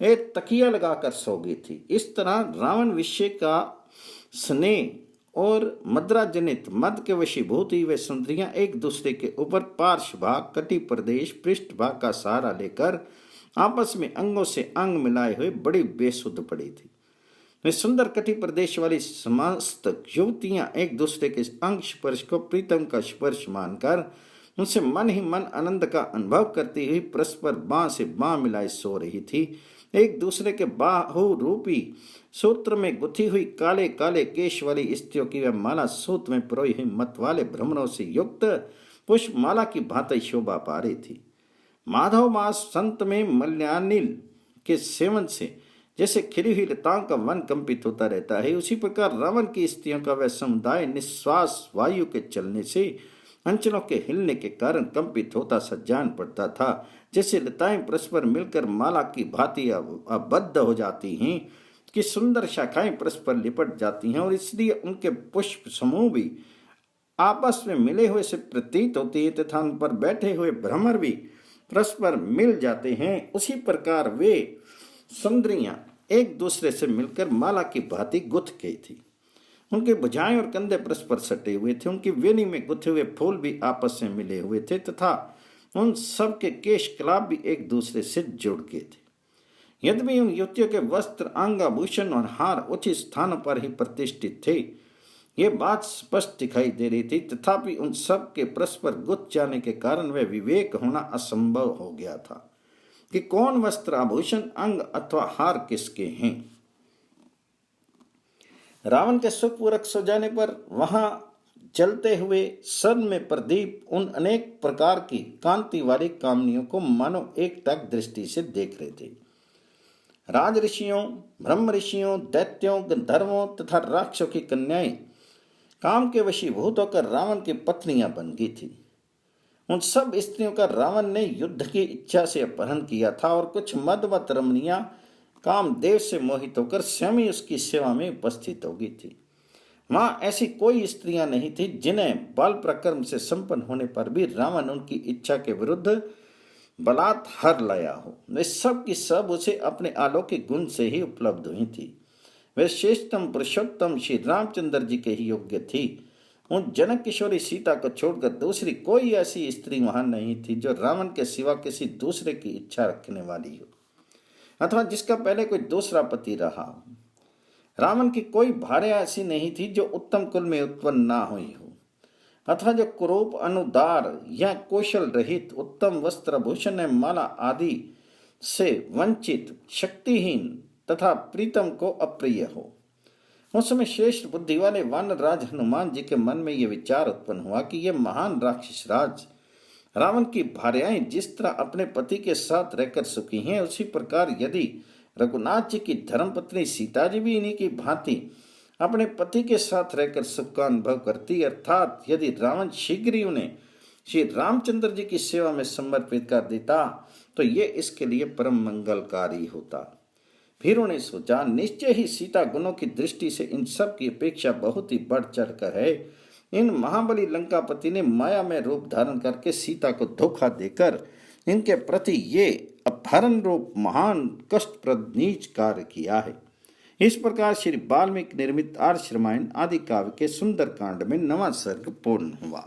एक तकिया लगाकर सो गई थी। इस तरह रावण विषय का स्नेह और मद्रा जनित मद के वशीभूत ही वे सुंदरियां एक दूसरे के ऊपर पार्श्व भाग, कटी प्रदेश, पृष्ठ भाग का सहारा लेकर आपस में अंगों से अंग मिलाए हुए बड़ी बेसुध पड़ी थी। वे सुंदर कटी प्रदेश वाली समस्त युवतियां एक दूसरे के अंग स्पर्श को प्रीतम का स्पर्श मानकर उनसे मन ही मन आनंद का अनुभव करती हुई परस्पर बांह से बांह मिलाए सो रही थी। एक दूसरे के बाहु रूपी सूत्र में गुथी हुई काले काले केश वाली स्त्रियों की वह माला सूत में पिरोई हुई मत वाले भ्रमरों से युक्त पुष्प माला की भांति शोभा पा रही थी। माधव मास संत में मल्यानिल के सेवन से जैसे खिली हुई लताओं का वन कंपित होता रहता है, उसी प्रकार रावण की स्त्रियों का वह समुदाय निश्वास वायु के चलने से अंचलों के हिलने के कारण कंपित होता सा जान पड़ता था। जैसे लताएं परस्पर मिलकर माला की भांति आबद्ध हो जाती हैं कि सुंदर शाखाएं परस्पर लिपट जाती हैं, और इसलिए उनके पुष्प समूह भी आपस में मिले हुए से प्रतीत होते हैं तथा उन पर बैठे हुए भ्रमर भी परस्पर मिल जाते हैं। उसी प्रकार वे सुंदरियां एक दूसरे से मिलकर माला की भांति गुथ गई थी। उनके भुजाएं और कंधे परस्पर सटे हुए थे, उनकी वेणी में गुथे हुए फूल भी आपस में मिले हुए थे तथा उन सब के केश कलाप भी एक दूसरे से जुड़ गए थे। यद्यपि उन युवतियों के वस्त्र, अंग आभूषण और हार उचित स्थानों पर ही प्रतिष्ठित थे, ये बात स्पष्ट दिखाई दे रही थी, तथापि उन सब के परस्पर गुथ जाने के कारण वह विवेक होना असंभव हो गया था कि कौन वस्त्र, आभूषण, अंग अथवा हार किसके हैं। रावण के सुखपूर्वक सो जाने पर वहां जलते हुए सन में प्रदीप उन अनेक प्रकार की कांति वाली कामनियों को मानो एकटक दृष्टि से देख रहे थे। राज ऋषियों, ब्रह्म ऋषियों, दैत्यों, गंधर्वों तथा राक्षसों की कन्याएं काम के वशीभूत होकर रावण की पत्नियां बन गई थी। उन सब स्त्रियों का रावण ने युद्ध की इच्छा से अपहरण किया था, और कुछ मदमत रमणियां कामदेव से मोहित होकर स्वयं ही उसकी सेवा में उपस्थित हो गई थी। वहां ऐसी कोई स्त्रियां नहीं थी जिन्हें बल प्रक्रम से संपन्न होने पर भी रावण उनकी इच्छा के विरुद्ध बलात् हर लाया हो। वे सब की सब उसे अपने अलौकिक गुण से ही उपलब्ध हुई थी। वे श्रेष्ठतम पुरुषोत्तम श्री रामचंद्र जी के ही योग्य थी। उन जनक किशोरी सीता को छोड़कर दूसरी कोई ऐसी स्त्री वहां नहीं थी जो रावण के सिवा किसी दूसरे की इच्छा रखने वाली हो, अथवा जिसका पहले कोई दूसरा पति रहा हो। रावण की कोई भार्या ऐसी नहीं थी जो उत्तम कुल में उत्पन्न ना हुई हो, अथवा जो कुरूप, अनुदार या कौशल रहित, उत्तम वस्त्र, भूषण एवं माला आदि से वंचित, शक्तिहीन तथा प्रीतम को अप्रिय हो। उस समय श्रेष्ठ बुद्धि वाले वानर राज हनुमान जी के मन में यह विचार उत्पन्न हुआ कि यह महान राक्षस राज रावण की भार्याएं जिस तरह अपने पति के साथ रहकर सुखी हैं, उसी प्रकार यदि रघुनाथ जी की धर्मपत्नी सीता जी भी इन्हीं की भांति अपने पति के साथ रहकर सुख का अनुभव करती, अर्थात यदि रावण शीघ्र ही उन्हें श्री रामचंद्र जी की सेवा में समर्पित कर देता, तो ये इसके लिए परम मंगलकारी होता। फिर उन्हें सोचा, निश्चय ही सीता गुणों की दृष्टि से इन सब की अपेक्षा बहुत ही बढ़ चढ़ कर है। इन महाबली लंकापति ने माया में रूप धारण करके सीता को धोखा देकर इनके प्रति ये अपहरण रूप महान कष्टप्रद नीच कार्य किया है। इस प्रकार श्री वाल्मीकि निर्मित आर्ष रामायण आदि काव्य के सुंदर कांड में 9वां सर्ग पूर्ण हुआ।